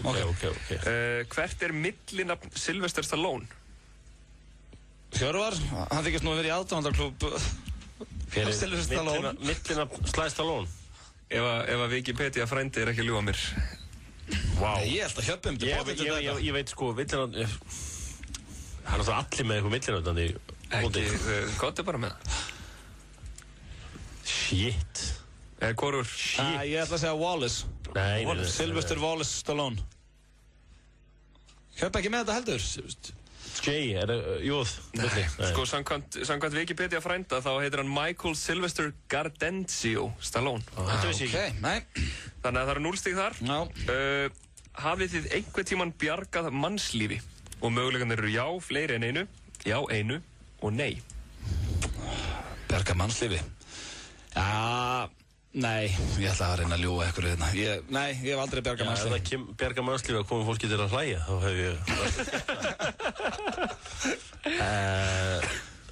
[SPEAKER 10] Hvert er millinafn Sylvester Stallone?
[SPEAKER 9] Hjörvar, hann þykist nú að vera í aðdáðandarklúbb
[SPEAKER 11] Millinafn Sly Stallone
[SPEAKER 10] Ef að Wikipedia frændi er ekki að ljúga mér
[SPEAKER 9] Ég held að Hjörpum
[SPEAKER 11] Ég veit sko millinafn Það er náttúrulega allir með eitthvað millinafn
[SPEAKER 10] Ekki, gott er bara með
[SPEAKER 11] Shit
[SPEAKER 10] Hvorur?
[SPEAKER 9] Ég ætla að segja Wallace Sylvester Wallace Stallone Hjörp ekki með þetta heldur
[SPEAKER 11] Jay, er það jóð?
[SPEAKER 10] Sko, samkvæmt Wikipedia frænda þá heitir hann Michael Sylvester Gardenzio Stallone
[SPEAKER 11] Þetta vissi ég ekki
[SPEAKER 10] Þannig að það eru 0 stig þar Hafið þið einhvern tímann bjargað mannslífi og möguleikarnir eru já, fleiri en einu já, einu og nei
[SPEAKER 9] Bjargað mannslífi? Nei, ég ætla að reyna að ljúga eitthvað hérna Nei, ég hef aldrei bjargað mannslífi
[SPEAKER 11] Ef það bjargað mannslífi að koma fólki til að hlæja þá hef ég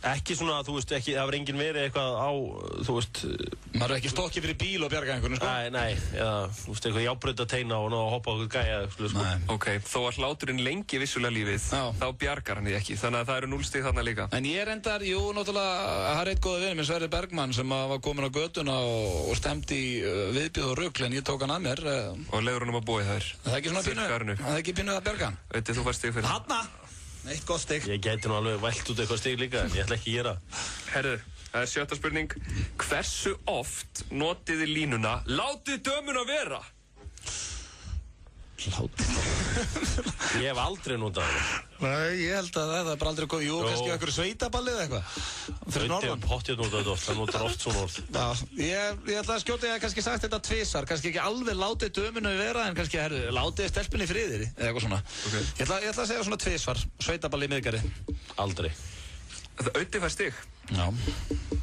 [SPEAKER 11] ekki svona, þú veist, það var enginn verið eitthvað á, þú veist
[SPEAKER 9] maður er ekki stokkið fyrir bíl og bjargað einhvern, sko?
[SPEAKER 11] Nei, eða, þú veist, eitthvað jábrautarteina og ná að hoppa á okkur gæja, sko
[SPEAKER 10] Ok, þó að hláturinn lengi vissulega lífið þá bjargar hann því ekki, þannig að það eru 0 stig þarna líka
[SPEAKER 9] En ég er endar, jú, náttúrulega það er eitt góða vinur minn, Sverrir Bergmann sem var komin á götuna og stemdi í viðbjóð og rugl, en ég tók hann að mér
[SPEAKER 10] og leiður hann að búa þær
[SPEAKER 9] Það er ekki pínu að bjarga hann
[SPEAKER 10] Veitir, þú fær stig fyrir
[SPEAKER 9] Eitt gott stig
[SPEAKER 11] Ég gæti nú alveg vælt út eitthvað stig líka en ég ætla ekki að gera
[SPEAKER 10] Herðu, það er 7. spurning Hversu oft notið þið línuna Látið dömuna vera?
[SPEAKER 11] Ég hef aldrei notað það
[SPEAKER 9] Nei, ég held að það er bara aldrei góð Jú, kannski eitthvað sveitaballi eða eitthvað Fyrir norðan
[SPEAKER 11] Pottið notað þetta oft, það notar oft svona orð
[SPEAKER 9] Ég ætla að skjóta, ég hef kannski sagt þetta tvisvar Kannski ekki alveg látið dömuna vera En kannski, látið stelpunni friðir Eða eitthvað svona Ég ætla að segja svona tvisvar Sveitaballi í miðgari
[SPEAKER 11] Aldrei
[SPEAKER 10] Það auðvitað fær stig
[SPEAKER 9] Já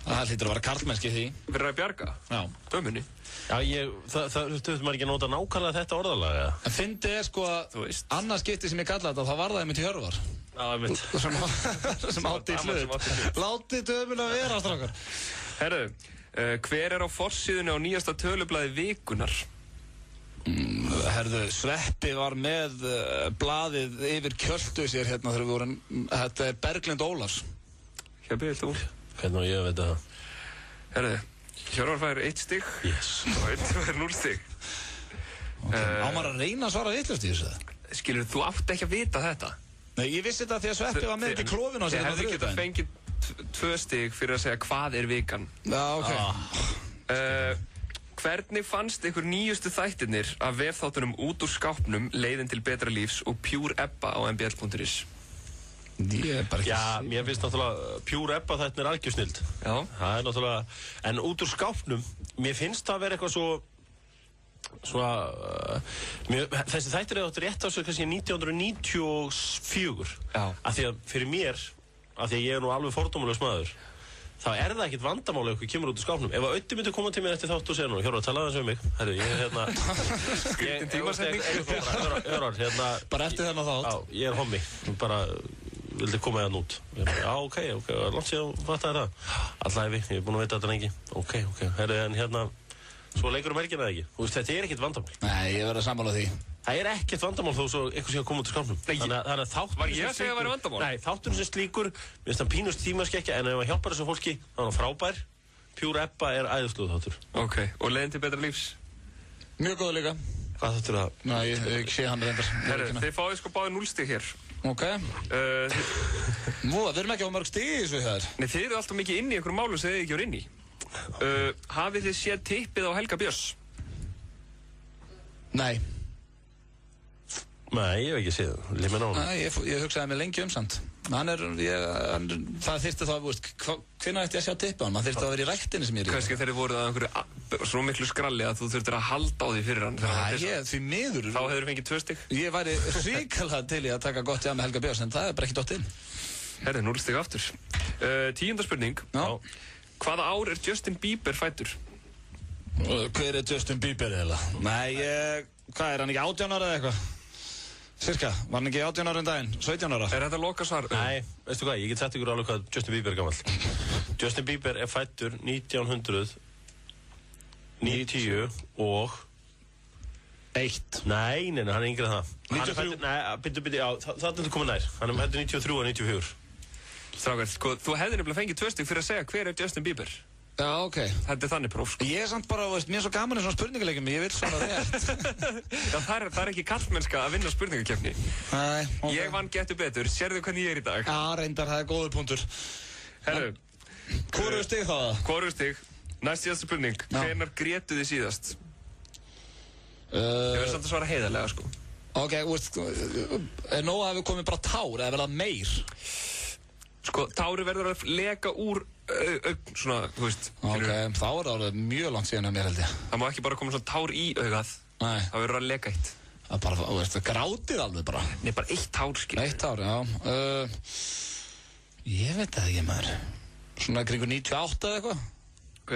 [SPEAKER 9] Það hlýtur að vera karlmennski því
[SPEAKER 10] Fyrir að bjarga
[SPEAKER 9] Já
[SPEAKER 10] Dömunni
[SPEAKER 11] Já, það þurftur maður ekki að nota nákvæmlega þetta orðalag
[SPEAKER 9] En fyndið er sko að annað skipti sem ég kalla þetta þá var það einmitt Hjörvar
[SPEAKER 11] Já, einmitt
[SPEAKER 9] sem átti í hlut Látið dömuna vera, strákar
[SPEAKER 10] Herru, hver er á forsíðunni á nýjasta tölublaði Vikunar?
[SPEAKER 9] Herðu, Sveppi var með blaðið yfir kjöltu sér hérna þegar við vorum Þetta er Berglind Ólafs
[SPEAKER 10] Hjá byrjum þú
[SPEAKER 11] Hvernig á ég að veita það?
[SPEAKER 10] Herru Hjörvar fær 1 stig og 1 fær 0 stig
[SPEAKER 9] Á maður að reyna að svara vitlaust í þessu?
[SPEAKER 10] Skilur, þú átt ekki að vita þetta
[SPEAKER 9] Nei, ég vissi þetta því að Sveppi var með þetta í klófinu á sig
[SPEAKER 10] Ég hefði getað fengið 2 stig fyrir að segja hvað er vikan
[SPEAKER 9] Já, ok
[SPEAKER 10] Hvernig fannst ykkur nýjustu þættirnir af vefþáttunum Út úr skápnum, Leiðin til betra lífs og Pure Ebba á mbl.is?
[SPEAKER 9] Ég er bara ekki
[SPEAKER 11] Já, mér finnst náttúrulega Pure Ebba þetta er algjörsnild
[SPEAKER 10] Já
[SPEAKER 11] Það er náttúrulega En út úr skápnum Mér finnst það að vera eitthvað þessi þættir er átt rétt á sig kannski 1994
[SPEAKER 10] Já
[SPEAKER 11] Af því að fyrir mér Af því að ég er nú alveg fordómulegs maður þá það ekkert vandamál ef ykkur kemur út úr skápnum. Ef að Öddi myndi koma til mér eftir þátt og segja nú, Hjörvar, talaðu aðeins mig. Herru, ég
[SPEAKER 10] Skriftin tímasetning.
[SPEAKER 11] Bara eftir þennan þátt. Já, ég hommi. Bara vildi koma hérna út. Já, ok, langt síðan fattaði það. Allæfi, ég búinn að vita þetta lengi. Ok, herru, en svo leikur helgina ekki. Þú veist, þetta ekkert vandamál.
[SPEAKER 9] Nei, ég verð að sammála því.
[SPEAKER 11] Það ekkert vandamál þó svo eitthvað sé að koma út úr skápnum. Þannig að þátturinn
[SPEAKER 10] var ég að segja að það væri vandamál?
[SPEAKER 11] Nei, þátturinn sem slíkur, mér finnst hann pínust tímaskekkja, en ef hann hjálpar þessu fólki, þá er hann frábær. Pure Ebba æðislegur þáttur.
[SPEAKER 10] Ok, og leiðin til betra lífs?
[SPEAKER 9] Mjög góð líka.
[SPEAKER 11] Hvað þáttur það?
[SPEAKER 9] Nei, ég sé hann reyndar.
[SPEAKER 10] Herru, þið fáið sko báðið 0 stig hér.
[SPEAKER 9] Ok. Við erum ekki á mörg stig í þessu hér.
[SPEAKER 10] Nei, þið eru alltaf mikið inni í einhverjum málum sem þið ekki eru inni í. Hafið þið séð tippið á Helga Björns?
[SPEAKER 9] Nei.
[SPEAKER 11] Nei, ég hef ekki séð það. Líf með nána.
[SPEAKER 9] Nei, ég hugsaði mig lengi samt. Það þyrfti þá, hvenær ætti ég að sjá tippið á hann? Það þyrfti að vera í ræktinni sem ég er í.
[SPEAKER 10] Kannski þeir voruð að einhverju svo miklu skralli að þú þurftir að halda á því fyrir hann.
[SPEAKER 9] Því miður.
[SPEAKER 10] Þá hefur fengið 2 stig.
[SPEAKER 9] Ég væri hrikalega til í að taka gott í að með Helga Björns, en það bara ekki dott inn.
[SPEAKER 10] Herri, 0 stig aftur. 10. spurning. Hvaða ár Justin Bieber fæddur?
[SPEAKER 9] Hver Justin Bieber eða? Nei, hvað hann ekki 18 ára eða eitthvað? Cirka, var hann ekki 18 ára daginn? 17 ára?
[SPEAKER 10] Þetta loka svar?
[SPEAKER 11] Nei, veistu hvað, ég get sagt ykkur alveg hvað Justin Bieber er gamall. Justin Bieber fæddur 1990 og...
[SPEAKER 9] 1.
[SPEAKER 11] Nei, hann er yngri en það.
[SPEAKER 9] 93?
[SPEAKER 11] Nei, já, það er komið nær. Hann er fæddur 93 og 94.
[SPEAKER 10] Strákar, sko, þú hefði nefnilega fengið 2 stig fyrir að segja hver Justin Bieber.
[SPEAKER 9] Já, ok.
[SPEAKER 10] Þetta þannig próf, sko.
[SPEAKER 9] Ég samt bara, mér svo gaman í svona spurningalegjum, ég vil svona rétt.
[SPEAKER 10] Já, það er ekki kallmennska að vinna spurningakefni.
[SPEAKER 9] Nei, ok.
[SPEAKER 10] Ég vann Gettu betur, sérðu hvernig ég er í dag?
[SPEAKER 9] Já, reyndar, það er góður punktur.
[SPEAKER 10] Herru.
[SPEAKER 9] Hvorugur stig þá það?
[SPEAKER 10] Hvorugur stig. Næst síðasta spurning. Hvenær grétu þið síðast? Ég verður samt að svara heiðarlega, sko.
[SPEAKER 9] Ok, nóg að við komum bara tár, eða vel að meir?
[SPEAKER 10] Sko, tári verður að leka úr svona, þú veist.
[SPEAKER 9] Ok, þá er það mjög langt síðan að mér held ég.
[SPEAKER 10] Það má ekki bara koma svona tár í augað.
[SPEAKER 9] Nei.
[SPEAKER 10] Það verður að leka eitt.
[SPEAKER 9] Það bara, þú veist, það grátið alveg bara.
[SPEAKER 10] Nei, bara 1 tár, skilur.
[SPEAKER 9] 1 tár, já. Ég veit það ekki, maður. Svona kringu 98 eða eitthvað.
[SPEAKER 10] Ok.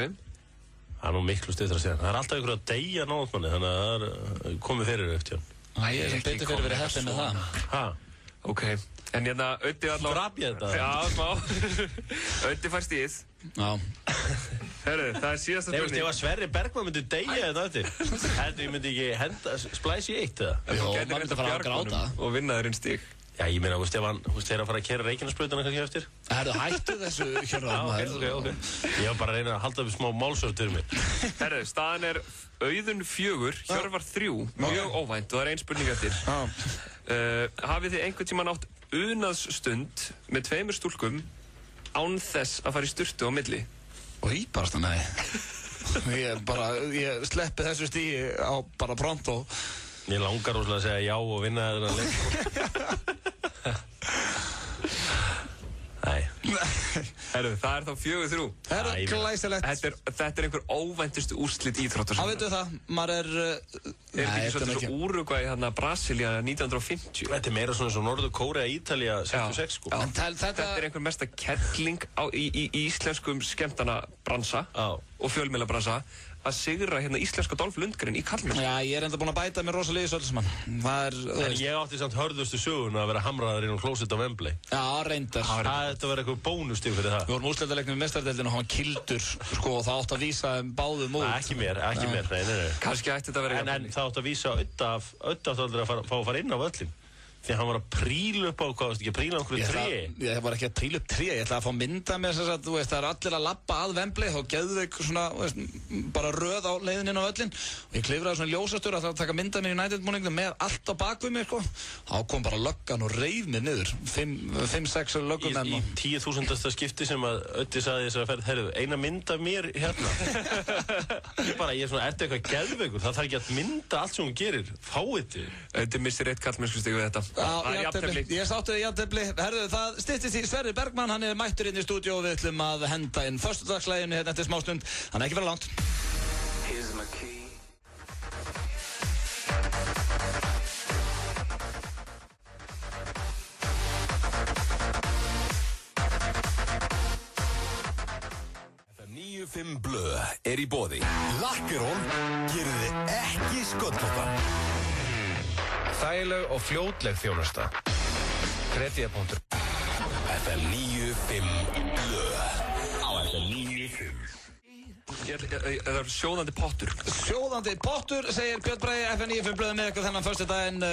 [SPEAKER 11] Það er nú miklu styttra síðan. Það er alltaf einhverju að deyja náttúrulega, þannig að það er komið fyrir eftir hann.
[SPEAKER 9] Ég er sem betur fyrir verið heppinn með það.
[SPEAKER 11] Ha?
[SPEAKER 10] Ok. En Öddi allavega...
[SPEAKER 11] Drapja þetta?
[SPEAKER 10] Já, smá. Öddi fær stíð.
[SPEAKER 9] Já.
[SPEAKER 10] Herru, það er síðasta spurning.
[SPEAKER 11] Ef að Sverrir Bergman myndi deyja þetta eftir, heldur ég myndi ekki splæs í 1 eða?
[SPEAKER 10] Jó, maður myndi fara að gráta. Og vinna þér stíg.
[SPEAKER 11] Já, ég meina, ef hann þeir að fara að keyra Reykjanesbrautina kannski eftir?
[SPEAKER 9] Hættu þessu, Hjörvar.
[SPEAKER 11] Ok. Ég var bara að reyna að halda upp smá málsöf til mig.
[SPEAKER 10] Herru, staðan er Auðun 4, Hjörvar 3. Mjög óvænt og það er 1 spurning eftir. Hafið þið einhvern tímann átt unaðsstund með 2 stúlkum án þess að fara í sturtu á milli?
[SPEAKER 9] Í barasta, nei. Ég sleppi þessu stíi á bara pronto.
[SPEAKER 11] Ég langar óslega að segja já og vinna þennan leik. Nei.
[SPEAKER 10] Herru, það er þá 4-3.
[SPEAKER 9] Það er glæsilegt.
[SPEAKER 10] Þetta er einhver óvæntustu úrslit íþróttar.
[SPEAKER 9] Veitu það, maður
[SPEAKER 10] er ekki svolítið svo Úrúgvæ hérna Brasilia 1950?
[SPEAKER 11] Þetta er meira svona eins og Norður Kórea, Ítalía 66 sko.
[SPEAKER 10] Þetta er einhver mesta kettling í íslenskum skemmtanabransa og fjölmiðlabransa að sigra hérna íslenska Dolph Lundgren í kallmennsku.
[SPEAKER 9] Já, ég er enda búinn að bæta mér rosalega í Sölsmann.
[SPEAKER 11] En ég átti samt hörðustu söguna að vera hamraður inn á klósett á Wembley.
[SPEAKER 9] Já, reyndar.
[SPEAKER 11] Þetta var eitthvað bónustíð fyrir það.
[SPEAKER 9] Við vorum úrslitaleiknum í meistaradeildinni og hann var kildur, sko, og það átti að vísa báðum út.
[SPEAKER 11] Ekki mér, nei.
[SPEAKER 10] Kannski ætti þetta að vera
[SPEAKER 11] en það átti að vísa Ödda átti aldrei að fá að fara inn á völlin. Því hann var að príla upp á, hvað veist ekki, príla á einhverju tré?
[SPEAKER 9] Ég var ekki að príla upp tré, ég ætlaði að fá mynda með þess að, þú veist, það er allir að labba að Wembley, þá geðu þau svona, þú veist, bara röð á leiðin inn á völlin og ég klifraði svona ljósastur að taka mynda mér í United-búningnum með allt á bakvið mér, sko. Þá kom bara löggan og reif mér niður, 5-6 löggumenn.
[SPEAKER 11] Í 10.000. skipti sem að Öddi sagði þess að ferð, heyrðu, eina mynd af mér hérna. Ég er svona, ertu eitthvað geðveikur, það þarf ekki að mynda allt sem hún gerir, fáið þig.
[SPEAKER 10] Öddi missir 1 kallmennskustig við þetta.
[SPEAKER 9] Ég sáttu þið jafntefli. Herðu, það styttist í Sverrir Bergman, hann er mættur inn í stúdíó og við ætlum að henda inn föstudagslæginu hérna eftir smástund. Hann er ekki vera langt.
[SPEAKER 4] 9-5 blöð er í boði. Lakkerón gerir þið ekki sköllóttan. Þægileg og fljótleg þjónusta. Kredía.is FM 9-5 blöð á FM 9-5.
[SPEAKER 10] Það er sjóðandi pottur.
[SPEAKER 9] Sjóðandi pottur, segir Björn Bragi, FM 95 blöð með ykkur þennan föstudaginn.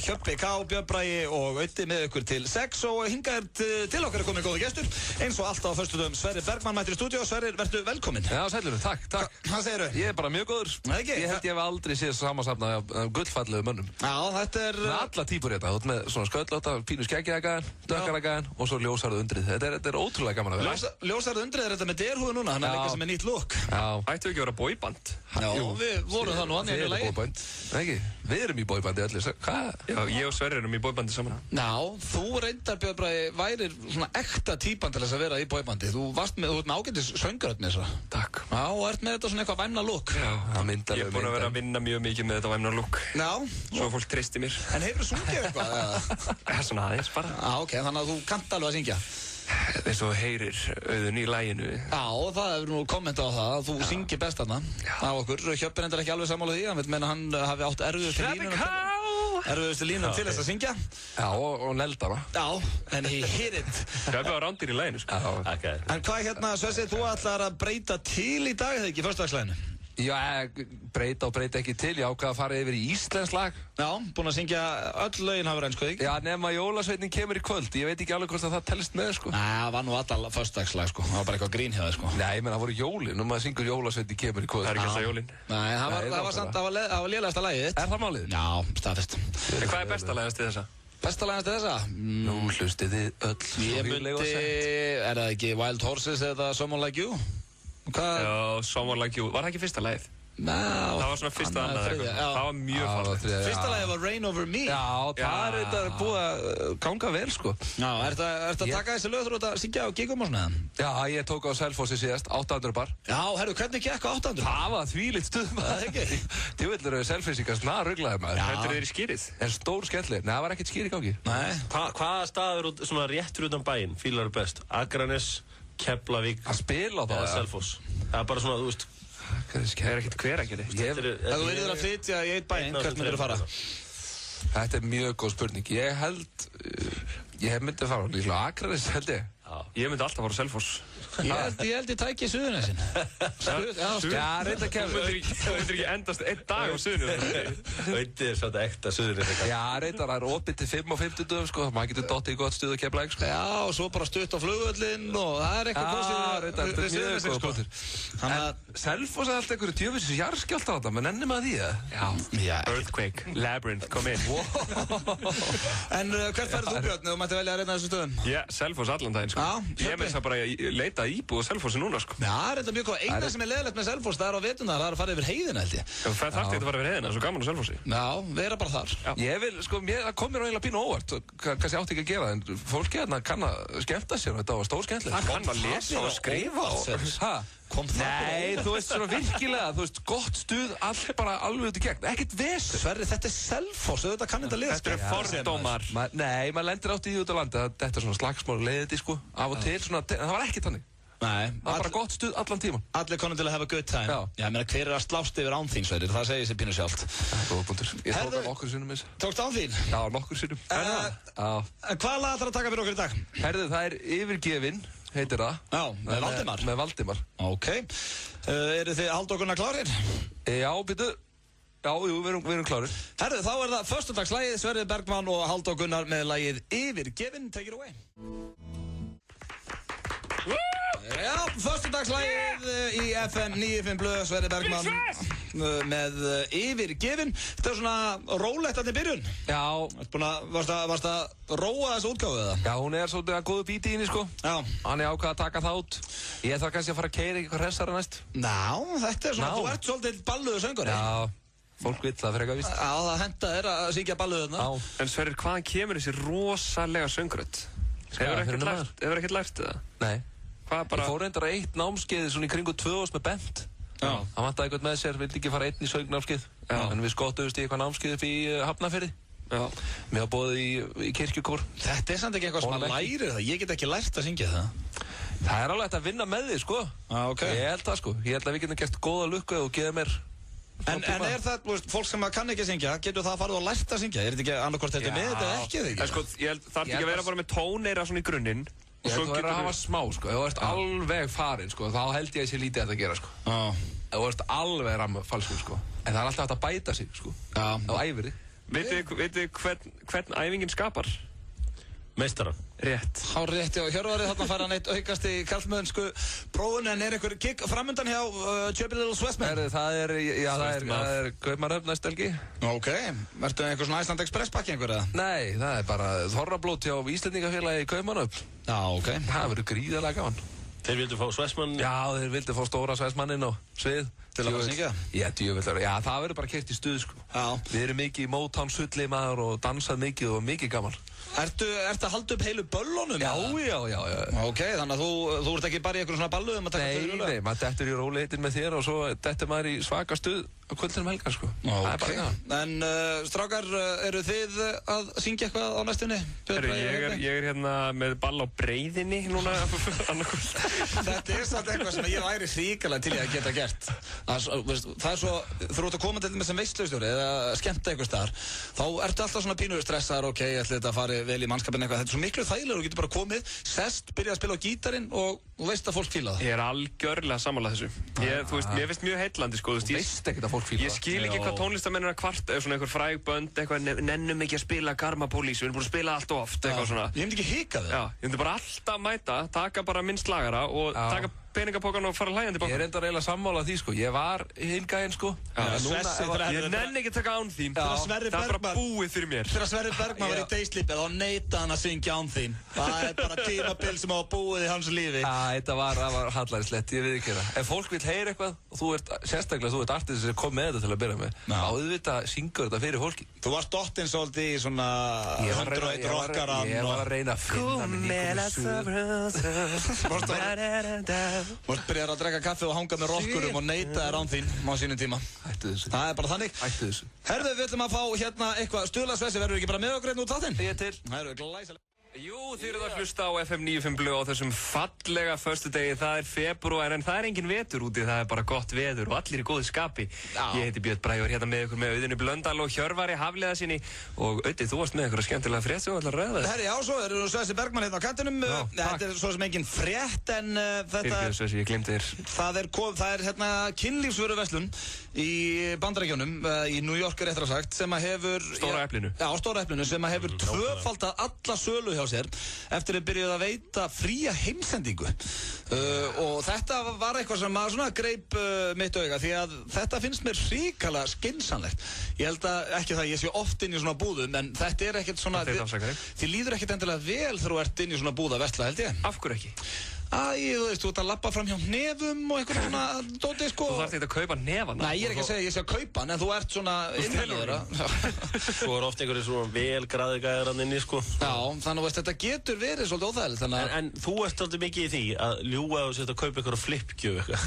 [SPEAKER 9] Hjöppi K, Björn Bragi og Öddi með ykkur til 6 og hingað til okkar er komið góði gestur. Eins og alltaf á föstudagum, Sverrir Bergmann mættir í stúdíu. Sverrir, vertu velkominn.
[SPEAKER 14] Já, sælur, takk.
[SPEAKER 9] Hvað segirðu?
[SPEAKER 14] Ég er bara mjög góður.
[SPEAKER 9] Ekki?
[SPEAKER 14] Ég held ég hef aldrei séð samansafna af gullfallegu mönnum.
[SPEAKER 9] Já, þetta er...
[SPEAKER 14] Alla típur hérna, þú ert með svona sköllótta, pínu skeggjaðgæðan, dökkaragæðan og svo ljósarðu undrið. Þetta er ótrúlega gaman að vera.
[SPEAKER 9] Ljósarðu undrið er þetta með derhúðu núna, hann er líka sem er nýtt look.
[SPEAKER 10] Ættu ekki að vera boyband?
[SPEAKER 9] Já, við vorum það nú hann í einu lagi.
[SPEAKER 14] Ekki, við erum í boybandi allir. Hvað?
[SPEAKER 10] Já, ég og Sverrir erum í boybandi saman.
[SPEAKER 9] Já, þú reyndar Björn Bragi værir svona ekta típan til þess að vera í boybandi. Þú ert með ágætis söngaröld með þessa.
[SPEAKER 10] Takk.
[SPEAKER 9] Já, og ert með þetta svona eitthvað væmna look.
[SPEAKER 10] Já, ég er búin að vera að vinna mjög mikið með þetta væmna look.
[SPEAKER 9] Já.
[SPEAKER 10] Svo fólk treysti mér.
[SPEAKER 9] En hefur þú sungið eitthvað?
[SPEAKER 10] Já, svona aðeins bara.
[SPEAKER 9] Já, ok, þannig að þú kannt alveg að syngja.
[SPEAKER 10] Eins og heyrir Auðun í laginu.
[SPEAKER 9] Já, það hefur nú kommentað á það að þú syngir best þarna á okkur. Hjöppi reyndar ekki alveg sammála því, hann vil meina hann hafi átt erfiðustu línuna til þess að syngja.
[SPEAKER 14] Já, og neldana.
[SPEAKER 9] Já, en he hit it.
[SPEAKER 10] Hjöppi var rándir í laginu, sko.
[SPEAKER 9] En hvað hérna, Svessi, þú ætlar að breyta til í dag, eða ekki, föstudagslæginu?
[SPEAKER 14] Já, breyta og breyta ekki til. Ég ákvað að fara yfir í íslenskt lag.
[SPEAKER 9] Já, búin að syngja öll lögin hafa reynsko, ekki?
[SPEAKER 14] Já, nema Jólasveitin kemur í kvöld. Ég veit ekki alveg hvort að það telst með, sko.
[SPEAKER 9] Nei, það var nú alltaf föstudagslag, sko. Það var bara eitthvað grín hjá það, sko.
[SPEAKER 14] Nei, menn það voru jólin og maður syngur Jólasveitin kemur í kvöld.
[SPEAKER 10] Það er ekki alltaf jólin.
[SPEAKER 9] Nei, það var lélegasta lagið þitt.
[SPEAKER 14] Er það málið?
[SPEAKER 9] Já, staðfest.
[SPEAKER 10] Hvað er besta lagast í þessa?
[SPEAKER 9] Besta lagast í þessa?
[SPEAKER 14] Nú hlustið þið öll.
[SPEAKER 9] Ég myndi, er það ekki Wild Horses eða Someone Like You?
[SPEAKER 10] Já, Someone Like You. Var það ekki fyrsta lagið?
[SPEAKER 9] Það
[SPEAKER 10] var svona fyrsta annað eitthvað. Það var mjög fallegt.
[SPEAKER 9] Fyrsta lagið var Rain Over Me.
[SPEAKER 14] Já, það er þetta búið að ganga vel, sko.
[SPEAKER 9] Já, ertu að taka þessi lög þú ert að syngja á gigum og svona?
[SPEAKER 14] Já, ég tók á Selfossi síðast, 800 bar.
[SPEAKER 9] Já, herru, hvernig gekk á 800?
[SPEAKER 14] Það var þvílíkt stuð, maður.
[SPEAKER 9] Það er ekki.
[SPEAKER 14] Djúvill eru Selfossingar snar ruglaði, maður.
[SPEAKER 10] Þetta er þeir í skýrið.
[SPEAKER 14] En stór skemmtileg. Nei, það var ekkert skýr í gangi.
[SPEAKER 9] Nei.
[SPEAKER 11] Hvaða staður svona réttur utan bæinn fílar best? Akranes, Keflavík,
[SPEAKER 14] að spila á það,
[SPEAKER 11] Selfoss. Það er bara svona, þú veist.
[SPEAKER 10] Það er ekkert hver að gera.
[SPEAKER 9] Ef þú verður að flytja í eitt bæinn, hvert myndir þú fara?
[SPEAKER 14] Þetta er mjög góð spurning. Ég myndi fara líklega Akranes, held ég.
[SPEAKER 10] Ég myndi alltaf fara á Selfoss.
[SPEAKER 9] Ég held ég tæki Suðurnesin.
[SPEAKER 14] Já, reynda kemur.
[SPEAKER 10] Það myndir ekki endast einn dag á Suðurnesin.
[SPEAKER 11] Þetta er svona ekta Suðurnesin.
[SPEAKER 14] Já, reynda það er opið til 5 og 50 dögum, sko. Maður getur dottið í gott stuð og Keflavík, sko.
[SPEAKER 9] Já, og svo bara stutt á flugvöllinn og það er eitthvað
[SPEAKER 14] kosið við Suðurnesin, sko. En Selfoss er alltaf einhverju djöfisins jarðskjálftar á þetta, menn ennum að því,
[SPEAKER 10] Já, Earthquake, Labyrinth, kom inn.
[SPEAKER 9] En hvert færðu þú, Björn, ef þú mætti velja að reyna þessu stöðum?
[SPEAKER 10] Já, Selfoss allan daginn, sko. Ég með það bara að leita íbúð á Selfossi núna, sko.
[SPEAKER 9] Já, það er þetta mjög góð. Eina sem er leiðilegt með Selfoss, það er á veturnar, það er að fara yfir heiðina, held ég.
[SPEAKER 10] Það þarf ekki að fara yfir heiðina, það er svo gaman á Selfossi.
[SPEAKER 9] Já, vera bara þar.
[SPEAKER 14] Ég vil, sko, það kom mér eiginlega pínu óvart, kannski átti ekki að gera það, en fólki hérna kann að skemmta sér og þetta var stór skemmtilegt.
[SPEAKER 10] Það kann að lesa og skrifa
[SPEAKER 14] Nei, þú veist svona virkilega, þú veist, gott stuð, allt bara alveg út í gegn, ekkert vesen.
[SPEAKER 9] Sverri, þetta er Selfoss, þetta kann þetta liða.
[SPEAKER 10] Þetta er fordómar.
[SPEAKER 14] Nei, maður lendir átt í því út á landi, þetta er svona slagsmál leiðið, sko, af og til, svona, það var ekki þannig.
[SPEAKER 9] Nei.
[SPEAKER 14] Það var bara gott stuð allan tíman.
[SPEAKER 9] Allir konum til að hafa good time.
[SPEAKER 14] Já.
[SPEAKER 9] Ég meina, hver er að slást yfir án þín, Sverri, það segir sér pínu sjálft.
[SPEAKER 14] Ég tók á nokkur sinnum eins.
[SPEAKER 9] Tókst án þín?
[SPEAKER 14] Já, nokkur sinnum.
[SPEAKER 9] Hvað lag ætlar að taka fyrir okkur í dag?
[SPEAKER 14] Herðu, það er Yfirgefinn. Heitir það.
[SPEAKER 9] Já, með Valdimar.
[SPEAKER 14] Með Valdimar.
[SPEAKER 9] Ok. Eru þið Halldór Gunnar klárir?
[SPEAKER 14] Já, býtu. Já, jú, við erum klárir.
[SPEAKER 9] Herðu, þá er það föstudagslagið, Sverrir Bergmann og Halldór Gunnar með lagið Yfirgefinn. Take it away. Já, föstudagslagið í FM 95 blöð, Sverrir Bergmann með Yfirgefinn. Þetta er svona rólegt að þetta byrjun.
[SPEAKER 14] Já.
[SPEAKER 9] Varst að róa þessu útgáfu eða?
[SPEAKER 14] Já, hún er svolítið að góðu bíti í henni, sko.
[SPEAKER 9] Já.
[SPEAKER 14] Hann er ákvað að taka það út. Ég þarf kannski að fara að keyra eitthvað hressara næst.
[SPEAKER 9] Ná, þetta er svona, þú ert svolítið balluðu söngari.
[SPEAKER 14] Já, fólk vill það frekar víst.
[SPEAKER 9] Já, það henda er að syngja balluðuna.
[SPEAKER 14] Já.
[SPEAKER 10] En Sverrir, hvaðan kemur þessi rosalega söngrödd? Hefur ekkert lært það?
[SPEAKER 14] Nei.
[SPEAKER 10] Ég
[SPEAKER 14] fór reyndar að eitt námskeið svona í kringu 2 árs með Bent. Hann vantaði eitthvað með sér, vildi ekki fara einn í söngnámskeið. En við skottuðumst í eitthvað námskeið upp í Hafnarfirði. Mér var boðið í kirkjukór.
[SPEAKER 9] Þetta er samt ekki eitthvað sem að læri það. Ég get ekki lært að syngja það.
[SPEAKER 14] Það alveg hægt að vinna með því, sko.
[SPEAKER 9] Okay.
[SPEAKER 14] Ég held það, sko. Ég held að við getum gert góða lukku og geða mér...
[SPEAKER 9] En það, fólk sem kann ekki að syngja, getur það að fara og lært að syngja? Þetta ekki annarkvort þetta með þetta eða ekki þig?
[SPEAKER 10] Sko, ég held það ekki að vera bara með tóneira svona í grunninn.
[SPEAKER 14] Ég held þú verður að hafa smá, sko. Ef þú ert alveg farinn, sko, þá held ég að sé lítið að gera, sko. Ef þú ert alveg rammfalskur, sko. En það allt hægt að bæta sig, sko. Á æfiri.
[SPEAKER 10] Vitið hvern æfingin skapar?
[SPEAKER 11] Meistaran.
[SPEAKER 10] Rétt.
[SPEAKER 9] Há rétt, já, Hjörvari þarna fær hann eitt aukast í karlmöðunsku prófun, en einhver gig framundan hjá Chubby Little Swessman?
[SPEAKER 14] Það er Kaupmannahöfn næstu helgi.
[SPEAKER 9] Ok, ertu einhver svona Iceland Express pakki einhver eða?
[SPEAKER 14] Nei, það er bara þorrablót hjá Íslendingafélagi í Kaupmannahöfn.
[SPEAKER 9] Já, ok.
[SPEAKER 14] Það verður gríðarlega gaman.
[SPEAKER 11] Þeir vildu fá Swessman?
[SPEAKER 14] Já, þeir vildu fá stóra Swessmaninn á svið.
[SPEAKER 9] Til að fara að syngja?
[SPEAKER 14] Já, það verður bara keyrt í stuð, sko.
[SPEAKER 9] Já.
[SPEAKER 14] Við erum mikið í Motown sulli maður og dansað mikið og mikið gaman.
[SPEAKER 9] Ertu að halda upp heilu böllunum?
[SPEAKER 14] Já.
[SPEAKER 9] Ok, þannig að þú ert ekki bara í einhverjum svona balluðum að taka þau í
[SPEAKER 14] Nei, maður dettur í róleitin með þér og svo dettur maður í svaka stuð á kvöldinum helgar, sko. Það er bara gaman.
[SPEAKER 9] En strákar, eru þið að syngja eitthvað á næstunni?
[SPEAKER 10] Ég er hérna með ball á Breiðinni núna.
[SPEAKER 9] Þetta er samt eitthvað sem ég væri hrikalega til ég að geta gert. Það er svo, þú ert að koma til með sem veistlustjóri eða skemmta eitthvað staðar, þá ertu alltaf svona pínu stressaður, ok, ég ætla þetta að fara vel í mannskapin eitthvað. Þetta er svo miklu þægilegur, þú getur bara komið, sest, byrjað að spila á gítarinn og þú veist að fólk fíla það.
[SPEAKER 10] Ég er algjörlega sammála þessu. Þú veist, mér finnst mjög heillandi, sko.
[SPEAKER 14] Þú veist ekkert að fólk fíla það.
[SPEAKER 10] Ég skil ekki hvað tónlistamenn er að kvarta, svona einhver fræg bönd, eitthvað, nennum ekki að spila Karma Police, við erum búin að spila allt of oft, eitthvað svona.
[SPEAKER 9] Ég myndi ekki hika þig.
[SPEAKER 10] Já, ég myndi bara alltaf mæta, taka bara minn slagara og taka peningapókan og fara hlægjandi baka.
[SPEAKER 14] Ég er enda eiginlega sammála því, sko. Ég var hingæinn, sko.
[SPEAKER 10] Ég nenni ekki að taka án þín. Það er bara búið fyrir mér.
[SPEAKER 9] Þegar Sverrir Bergman var í Daysleep, þá neitaði hann að syngja án þín. Það er bara tímabil sem á búið í hans lífi.
[SPEAKER 14] Þetta var hallærislegt, ég veit ekki það. Ef fólk vil heyra eitthvað, og þú ert, sérstaklega þú ert artist sem kom með þetta til að byrja með, auðvitað syngur þetta fyrir fólki.
[SPEAKER 9] Þú varst dottinn svolítið í svona 101 rockarann.
[SPEAKER 14] Ég var að reyna að finna mig
[SPEAKER 9] Vorst byrjar að drekka kaffi og hanga með rockurum og neita þér án þín á sínum tíma.
[SPEAKER 14] Hættu þessu.
[SPEAKER 9] Það er bara þannig.
[SPEAKER 14] Hættu þessu.
[SPEAKER 9] Herðu, við ætlum að fá hérna eitthvað Stuðlasvessi, verður ekki bara með okkur einn út þáttinn?
[SPEAKER 14] Ég er til.
[SPEAKER 9] Það eru glæsilega.
[SPEAKER 10] Jú, þið eruð að hlusta á FM 95 Blö á þessum fallega föstudegi. Það er febrúar en það er engin vetur úti, það er bara gott veður og allir í góðu skapi. Ég heiti Björn Bragi og er hérna með ykkur með Auðunni Blöndal og Hjörvari Hafliðasyni. Og Auði, þú varst með ykkur skemmtilega frétt sem þú ætlar að ræða.
[SPEAKER 9] Herri, já, svo eru Svessi Bergman hérna á kantinum. Þetta er svo sem engin frétt en þetta...
[SPEAKER 10] Svessi, ég glemdi þér.
[SPEAKER 9] Það er hérna kynlífsvöruverslun í Bandaríkjunum, í New York er réttra sagt, sem að hefur...
[SPEAKER 10] Stóra Eplinu.
[SPEAKER 9] Já, Stóra Eplinu, sem að hefur tvöfaldað alla sölu hjá sér eftir að byrjuð að veita fría heimsendingu. Og þetta var eitthvað sem að svona greip mitt auga, því að þetta finnst mér hrikalega skynsamlegt. Ég held að ekki það, ég sé oft inn í svona búðum, en þetta er ekkert svona... Þið líður ekkert endilega vel þegar þú ert inn í svona búð að versla, held ég.
[SPEAKER 10] Af hverju ekki?
[SPEAKER 9] Þú veist, þú ert að labba fram hjá nefum og eitthvað svona dóti, sko.
[SPEAKER 10] Þú þarft ekki að kaupa nefana.
[SPEAKER 9] Nei, ég er ekki að segja að ég sé að kaupa hann, en þú ert svona innhverjur.
[SPEAKER 11] Svo er oft einhverju svona velgræði gæðar hann inni, sko.
[SPEAKER 9] Já, þannig að þetta getur verið svolítið óþægilegt.
[SPEAKER 11] En þú ert alltaf mikið í því að ljúga og setja að kaupa eitthvað flipgjöf eitthvað.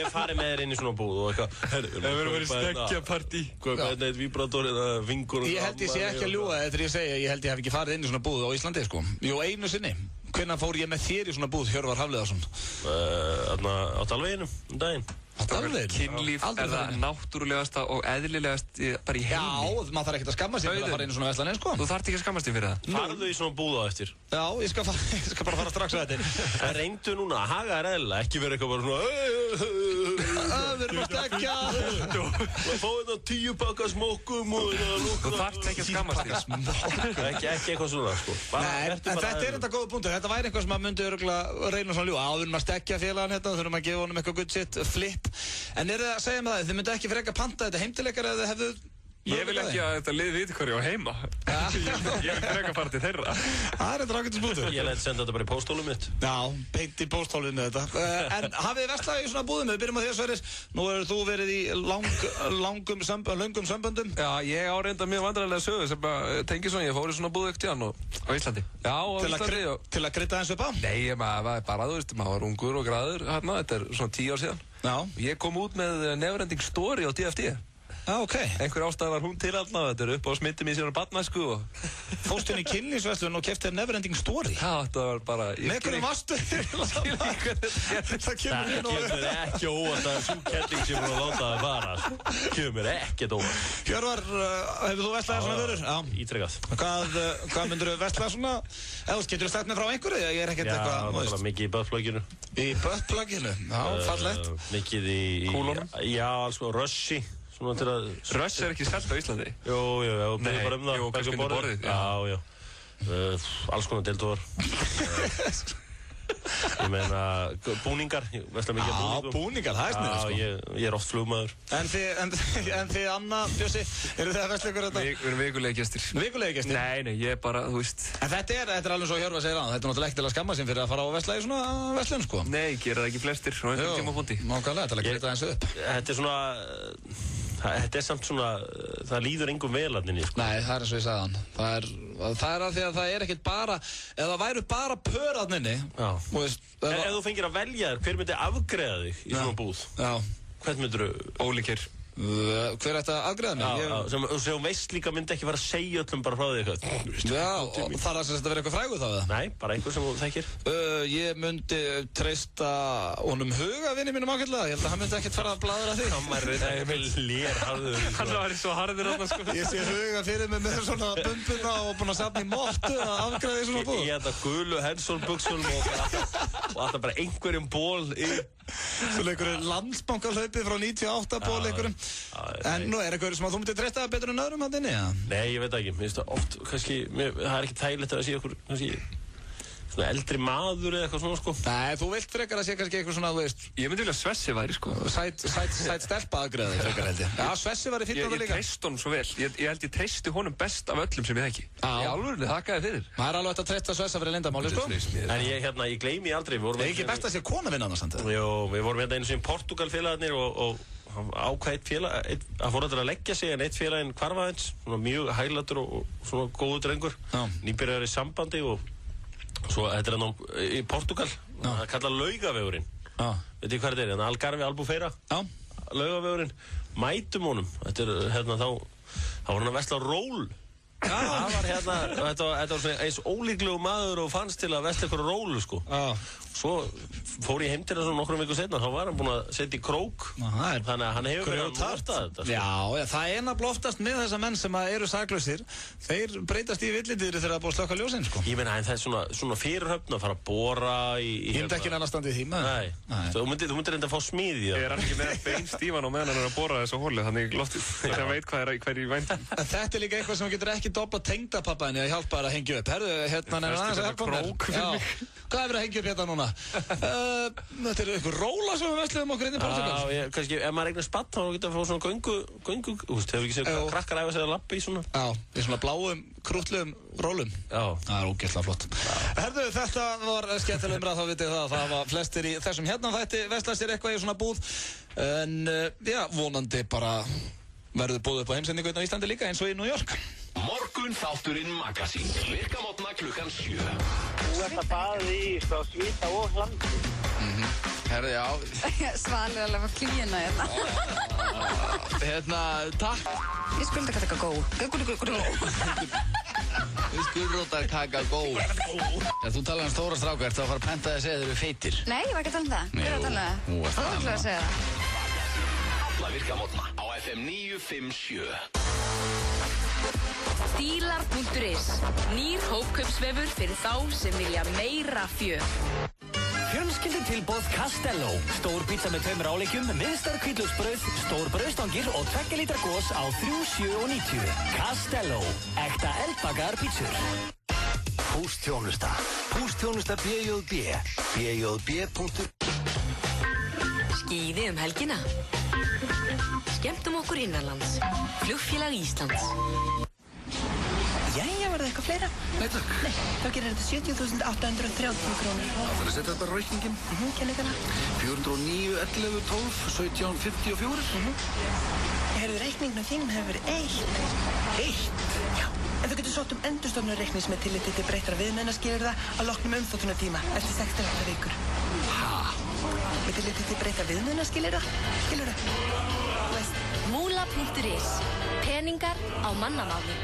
[SPEAKER 11] Ég fari með þér inn í svona búð og eitthvað.
[SPEAKER 10] Það verður að vera stekkjapartí.
[SPEAKER 11] Kaupa hérna eitt víbrator eða vingur.
[SPEAKER 9] Ég held ég sé ekki að ljúga þegar ég segja, ég held ég hef ekki farið inn í svona búð á Íslandi, sko. Jú, einu sinni. Hvenær fór ég með þér í svona búð, Hjörvar Hafliðason?
[SPEAKER 11] Á Dalveginum, daginn.
[SPEAKER 10] Kynlíf er það náttúrulegasta og eðlilegast bara í heimi.
[SPEAKER 9] Já, maður þarf ekkert að skammast þig fyrir að fara inn í svona verslanir, sko.
[SPEAKER 10] Þú þarft ekki að skammast þig fyrir það.
[SPEAKER 11] Farðu í svona búð á eftir.
[SPEAKER 9] Já, ég skal bara fara strax á þetta.
[SPEAKER 11] En reyndu núna að haga þér eðlilega, ekki vera eitthvað bara svona
[SPEAKER 9] við erum að stekja.
[SPEAKER 11] Fá þetta 10 pakka smokkum og
[SPEAKER 10] þú þarft ekki að skammast þig.
[SPEAKER 11] Ekki eitthvað svona, sko.
[SPEAKER 9] Nei, en þetta er þetta góða punktur. Þetta væri eitthvað sem maður myndi örugglega reyna svona ljúga. Við erum að stekja félagann hérna, þurfum að gefa honum eitthvað good shit, flip. En þið að segja með það, þið myndi ekki freka panta þetta heimtileikar eða þið hefðu...
[SPEAKER 10] Ég vil ekki að þetta lið viti hverju á heima. Ég vil freka fara til þeirra.
[SPEAKER 9] Það er þetta rákvæmt spútur.
[SPEAKER 11] Ég læti senda þetta bara í pósthólum mitt.
[SPEAKER 9] Já, beint í pósthólum með þetta. En hafið þið verslað í svona búðum? Við byrjum á þér, Sverrir. Nú hefur þú verið í löngum samböndum.
[SPEAKER 14] Já, ég á reynda mjög vandræðilega sögu sem tengir svona. Ég fór í svona búðu ekkert í hann
[SPEAKER 10] á Íslandi.
[SPEAKER 14] Já, á Íslandi.
[SPEAKER 9] Til að krydda eins upp á?
[SPEAKER 14] Nei, maður bara, þú veist, maður var ungur og græður hérna. Þetta er svona 10 ár síðan.
[SPEAKER 9] Já.
[SPEAKER 14] Ég kom út með Neverending Story á DFT.
[SPEAKER 9] ok.
[SPEAKER 14] Einhver ástæð var hún til allavega, þetta upp á smittum í síðan barnæsku og...
[SPEAKER 9] Fórstu inn í kynlífsverslun og keypti þér Neverending Story?
[SPEAKER 14] Já, þetta var bara...
[SPEAKER 9] Með hvernig varstu? Það
[SPEAKER 11] kemur ekki óvart að sú kelling sem hún að láta það fara. Kemur ekkert óvart.
[SPEAKER 9] Hjörvar, hefur þú verslað svona vörur? Já.
[SPEAKER 11] Ítrekað.
[SPEAKER 9] Hvað myndur þú verslað svona? Eða getur þú sagt mér frá einhverju? Ég er ekkert eitthvað...
[SPEAKER 11] Já, bara mikið í buttpluginu.
[SPEAKER 9] Í buttpluginu? Já, fallegt.
[SPEAKER 11] Mikið í... Kúlunum? Já, alls konar Russi.
[SPEAKER 10] Rush er ekki selt á Íslandi?
[SPEAKER 11] Jú, byrjuð bara um það.
[SPEAKER 10] Jú, kannski undir borðið.
[SPEAKER 11] Já. Alls konar deildóðar. Ég meina, búningar. Já,
[SPEAKER 9] búningar, það er sniðið, sko.
[SPEAKER 11] Já, ég er oft flugmaður.
[SPEAKER 9] En þið, Anna, Bjössi, eru þið að versla ykkur þetta?
[SPEAKER 10] Við erum vikulega gestir.
[SPEAKER 9] Vikulega gestir?
[SPEAKER 10] Nei, ég er bara, þú veist.
[SPEAKER 9] En þetta er alveg svo Hjörvar segir á. Þetta er náttúrulega ekki til að skamma sín fyrir að fara á versla í svona verslun, sko.
[SPEAKER 10] Nei, gera það ekki flestir á einhverjum tímapunkti.
[SPEAKER 9] Nákvæmlega, til að geta eins upp.
[SPEAKER 11] Þetta er svona... Þetta er samt svona, það líður engum velarninni, sko.
[SPEAKER 9] Nei, það er eins og ég sagði hann. Það er af því að það er ekkert bara, ef það væru bara pörarninni.
[SPEAKER 11] Já. Ef þú fengir að velja þér, hver myndi afgreiða þig í svona búð?
[SPEAKER 9] Já.
[SPEAKER 11] Hvern myndir þú?
[SPEAKER 10] Ólíkir.
[SPEAKER 9] Hver ætti að afgreiða mig?
[SPEAKER 11] Já, sem veist líka myndi ekki fara að segja öllum bara frá því eitthvað.
[SPEAKER 9] Já, og þarf það að vera eitthvað frægur þá, eða?
[SPEAKER 11] Nei, bara einhver sem þú þekkir.
[SPEAKER 9] Ég myndi treysta honum Hugavinni mínum ákveðlega. Ég held að hann myndi ekkert fara að bladra því.
[SPEAKER 11] Hann
[SPEAKER 10] var svo harður þarna, sko.
[SPEAKER 9] Ég sé Huga fyrir mig með svona bumbuna og búinn að safna í mottu að afgreiða í svona búð.
[SPEAKER 11] Ég held að gulu Henson-buxunum og alltaf bara einhverjum ból í...
[SPEAKER 9] Svona einhverju Landsbankahlaupi frá 98 ból einhverjum. En nú er einhverju sem að þú myndir treysta betur en öðrum hann inni, eða?
[SPEAKER 11] Nei, ég veit ekki. Mér finnst það oft, kannski, það er ekki þægilegt að sé okkur, kannski, svona eldri maður eða eitthvað svona, sko.
[SPEAKER 9] Nei, þú vilt frekar að sé kannski eitthvað svona, þú veist...
[SPEAKER 10] Ég myndi vilja Svessi væri, sko.
[SPEAKER 9] Sæt stelpa aðgreiða frekar, held ég. Já, Svessi væri fínn
[SPEAKER 10] líka. Ég treyst honum svo vel. Ég held ég treysti honum best af öllum sem ég þekki. Í alvörunni, þakka þér fyrir.
[SPEAKER 9] Það er alveg hægt að treysta Svessa fyrir leyndarmáli, sko.
[SPEAKER 11] En ég gleymi aldrei.
[SPEAKER 9] Er ekki best að sé kona vinna annars, samt?
[SPEAKER 11] Jú, við vorum hérna einu sem Portugal félagarnir og ákvað að fór að leggja sig en eitt félaginn hvarfaðins, svona mjög hæglatur og svona góðu drengur, nýbyrjar í sambandi og svo þetta er hann í Portugal, það kalla Laugavegurinn, veit ég hvað þetta er, þannig Algarve Albufeira, Laugavegurinn, mætum honum, þetta er hérna þá var hann að versla ról. Það var hérna, þetta var svona eins ólíklegu maður og fannst til að versla ykkur rólu, sko. Svo fór ég heim til það svona nokkrum vikur setna, þá var hann búinn að setja í krók, þannig að hann hefur verið að nota þetta.
[SPEAKER 9] Já, það er nefnilega oftast með þessa menn sem eru saklausir, þeir breytast í villindýri þegar það er búið að slökka ljósinn, sko.
[SPEAKER 11] Ég meina, en það er svona fyrirhöfn að fara að bora í...
[SPEAKER 9] Ég myndi ekki annars standið í því, maður.
[SPEAKER 11] Nei, þú myndir reynda að fá smíði.
[SPEAKER 10] Ég er ekki með beinstífan á meðan hann er að bora þessu hóli, þannig loftið, það veit hvað er í vændum.
[SPEAKER 9] Þetta er líka eitthvað sem getur ekki dobla tengdapappaðinni að hjálpa þér að hengja upp. Herðu, hérna er aðeins að hjálpa mér. Hvað er verið að hengja upp hérna núna? Þetta er eitthvað róla sem við versluðum okkur inn í Portugal.
[SPEAKER 11] Já, kannski, ef maður eignar spatt, þá getur að fá svona göngu, hefur ekki séð hvað krakkar æfa sig að lappa í svona?
[SPEAKER 9] Já, í svona bláum, krútlegum rólum.
[SPEAKER 11] Já.
[SPEAKER 9] Það er ógeðslega flott. Herðu, þetta var skemmtileg umræða, þá vitið það var flestir í þessum hérna þætti versla sér eitthvað í svona búð. En, já, vonandi bara verður búið upp á heimsendingu á Íslandi líka eins og í New York.
[SPEAKER 4] Morgun þátturinn Magazín, virka mótna klukkan 7.
[SPEAKER 15] Þú ert að baða í svita og hlandi.
[SPEAKER 14] Herði, já.
[SPEAKER 5] Svali er alveg að klíina hérna.
[SPEAKER 14] Hérna, takk.
[SPEAKER 5] Ég skulda kakagó.
[SPEAKER 14] Við skurðrótar kakagó. Þú talar um stóra stráka, ertu að fara að penta þig að segja þeir eru feitir?
[SPEAKER 5] Nei, ég var ekki að tala um það. Ég var að tala um það. Það var ekki að segja það.
[SPEAKER 4] Alla virka mótna á FM 957.
[SPEAKER 6] Stílar.is, nýr hópkaupsvefur fyrir þá sem vilja meira fjör.
[SPEAKER 16] Fjölskyldutilboð Castello. Stór pizza með 2 áleikjum, miðstar hvítlauksbrauð, stór brauðstangir og 2 lítra gos á 3,790. Castello. Ekta eldbakaðar pizzur.
[SPEAKER 7] Póstþjónusta. Póstþjónusta BJB. BJB.
[SPEAKER 6] Skíði helgina. Skemmtum okkur innanlands. Flugfélag Íslands.
[SPEAKER 17] Jæja, var það eitthvað fleira?
[SPEAKER 13] Nei, takk.
[SPEAKER 17] Nei, þá gerir þetta 70.830 krónur.
[SPEAKER 13] Það þarf að setja þetta bara á reikningin.
[SPEAKER 17] Kenningana.
[SPEAKER 13] 409, 11, 12, 17, 54.
[SPEAKER 17] Heyrðu, reikninginu þín hefur verið 1.
[SPEAKER 13] 1?
[SPEAKER 17] Já. En þú getur sótt endurstofnun reiknings með tilliti til breyttra viðmiðunarskilyrða að loknum umþóttunartíma eftir 16 vikur. Með tilliti til breyttra viðmiðunarskilyrða? Skilurðu?
[SPEAKER 6] Múla.is. Peningar á mannamáli.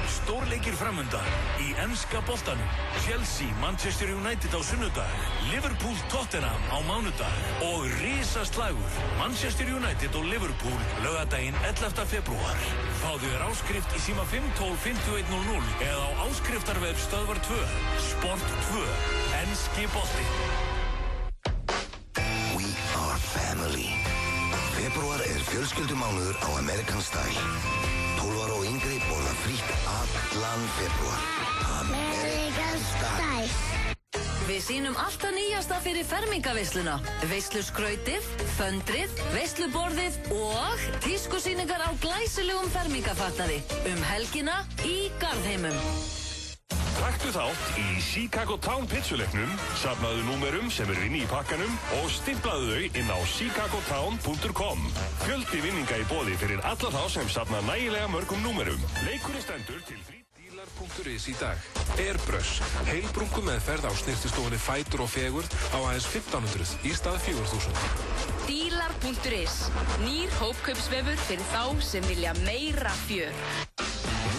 [SPEAKER 4] Stórleikir framundan í enska boltanum. Chelsea, Manchester United á sunnudag, Liverpool, Tottenham á mánudag og risaslagur Manchester United og Liverpool laugardaginn 11. febrúar. Fáðu þér áskrift í síma 512-5100 eða á áskriftarvef Stöðvar 2. Sport 2. Enski bolti.
[SPEAKER 7] We are family. Febrúar fjölskyldumánuður á American Style. 12 ára og yngri borða frítt allan febrúar. American Style.
[SPEAKER 18] Við sýnum alltaf nýjasta fyrir fermingaveisluna. Veisluskrautið, föndrið, veisluborðið og tískusýningar á glæsilegum fermingafatnaði. Helgina í Garðheimum.
[SPEAKER 4] Taktu þátt í Chicago Town pitsuleiknum, safnaðu númerum sem eru inni í pakkanum og stimplaðu þau inn á chicagotown.com. Fjöldi vinninga í boði fyrir alla þá sem safna nægilega mörgum númerum. Leikurinn stendur til
[SPEAKER 19] Dílar.is í dag. Airbrush, heilbrungu meðferð á snirtistofunni Fætur og Fegurð á aðeins 1500 í stað 4000.
[SPEAKER 6] Dílar.is. Nýr hópkaupsvefur fyrir þá sem vilja meira fjör.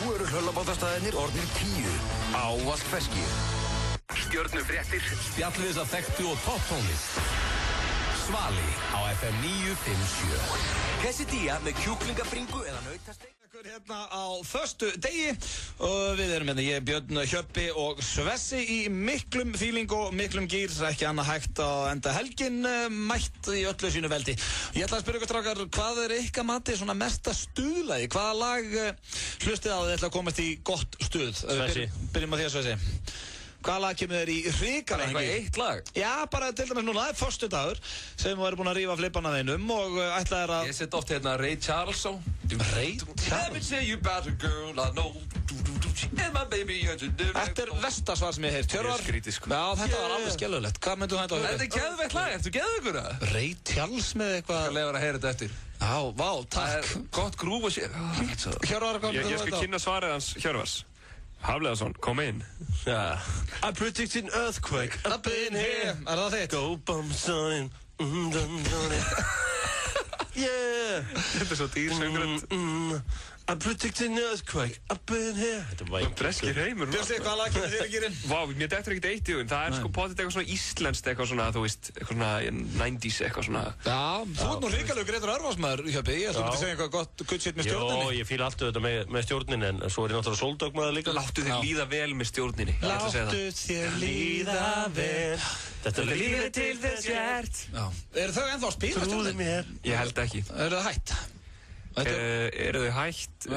[SPEAKER 7] Nú eru hlöllabátastæðinir orðnir 10. Ávallt ferskir.
[SPEAKER 4] Stjörnufréttir, spjallviðs að þekktu og topptónlist. Svali á FM 957.
[SPEAKER 16] Quesadilla með kjúklingabringu eða nautasteik.
[SPEAKER 9] Hérna á föstu degi og við erum hérna, ég, Björn, Hjöppi og Svessi í miklum fíling og miklum gýr, ekki annað hægt að enda helgin mætt í öllu sínu veldi. Ég ætla að spyrja ykkur strákar, hvað er ykkar mati svona mesta stuðlagi? Hvaða lag hlustið á þið ætla að komast í gott stuð?
[SPEAKER 11] Svessi.
[SPEAKER 9] Byrjum á því að Svessi. Hvaða lag kemur þér í hrikalega hengi?
[SPEAKER 14] Eitthvað eitt lag?
[SPEAKER 9] Já, bara til dæmis núna, það föstudagur sem þú eru búin að rífa flippana þeinum og ætlaðir að...
[SPEAKER 19] Ég set oft hérna Ray Charles á.
[SPEAKER 9] Ray Charles?
[SPEAKER 19] Let me tell you about a girl I know. And my baby
[SPEAKER 9] Þetta er vestasvar sem ég heyrt.
[SPEAKER 10] Ég er skrítið, sko.
[SPEAKER 9] Já, þetta var alveg skellulegt. Hvað myndu þetta á huga?
[SPEAKER 19] Þetta er geðveikt lag, ertu geðveikur það?
[SPEAKER 9] Ray Charles með eitthvað...
[SPEAKER 19] Ég lefur að heyra þetta eftir.
[SPEAKER 9] Já, vá, takk.
[SPEAKER 19] Gott grúf og sér.
[SPEAKER 9] Hjörvar, hvað myndu
[SPEAKER 10] Ég
[SPEAKER 9] þetta á?
[SPEAKER 10] skal kynna svarið hans Hjörvars. Hafleðarsson, kom inn.
[SPEAKER 11] Yeah. I predicted an earthquake
[SPEAKER 9] up in here. Er það þitt?
[SPEAKER 11] Go bum sign. Yeah.
[SPEAKER 10] Þetta er svo dýrsöngurinn.
[SPEAKER 11] I predicted an earthquake up in here. Þetta var
[SPEAKER 10] breskir heimur.
[SPEAKER 9] Björnsi, hvaða lag kemur þér í gýrin?
[SPEAKER 10] Vá, mér dettur ekkert eitt í huginn. Það er sko potið eitthvað svona íslenskt, eitthvað svona, þú veist, eitthvað svona 90s, eitthvað svona.
[SPEAKER 9] Já, þú ert nú hrikalegur Grétar Örvarsmaður, Hjöppi. Ég ætla að segja eitthvað gott good shit með stjórninni.
[SPEAKER 11] Já, ég fíla allt þetta með stjórninni, en svo er ég náttúrulega sóldögmaður líka.
[SPEAKER 10] Láttu þér líða vel með stjórninni.
[SPEAKER 9] Láttu þér líða vel.
[SPEAKER 11] Þetta er
[SPEAKER 10] lífið til þess gert.
[SPEAKER 9] Eru þau ennþá að spila stjórninni?
[SPEAKER 10] Ég held ekki.
[SPEAKER 9] Eru þau hætt?
[SPEAKER 10] Eru þau hætt?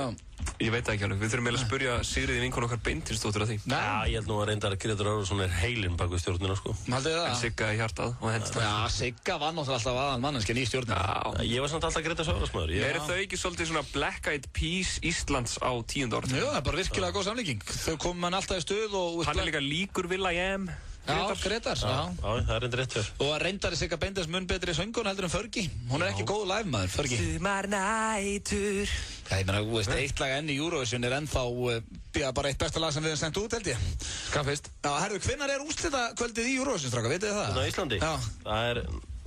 [SPEAKER 10] Ég veit ekki alveg, við þurfum eiginlega að spurja Sigriði vinkonu okkar Beintinsdóttur að því.
[SPEAKER 11] Já, ég held nú að reyndar að Grétar Örvarsson er heilinn bak við stjórnina, sko.
[SPEAKER 9] Haldið það?
[SPEAKER 10] En Sigga í hjartað og hendstað.
[SPEAKER 9] Já, Sigga var náttúrulega alltaf aðal manneskjan í stjórnina.
[SPEAKER 11] Ég var samt alltaf Grétar Örvarsmaður.
[SPEAKER 10] Eru þau ekki svolítið svona Black Eyed Peas Íslands á 10. áratug?
[SPEAKER 9] Já, það er bara virkilega góð samlíking. Þau komum hann alltaf í stuð og...
[SPEAKER 10] Hann er líka líkur will.i.am.
[SPEAKER 9] Já, Grétar, já.
[SPEAKER 11] Já, það er reyndar rétt fyrr.
[SPEAKER 9] Og reyndar er Sigga Beindes mun betri söngun heldur en Fergie. Hún er ekki góð live maður, Fergie.
[SPEAKER 10] Sumarnætur.
[SPEAKER 9] Já, ég meina, þú veist, eitt lag enn í Eurovision er ennþá bara eitt besta lag sem við hefum sendt út, held ég.
[SPEAKER 19] Hvað fyrst?
[SPEAKER 9] Já, herru, hvenær er úrslitakvöldið í Eurovision, stráka, vitið þið það?
[SPEAKER 11] Á Íslandi?
[SPEAKER 9] Já.
[SPEAKER 11] Það er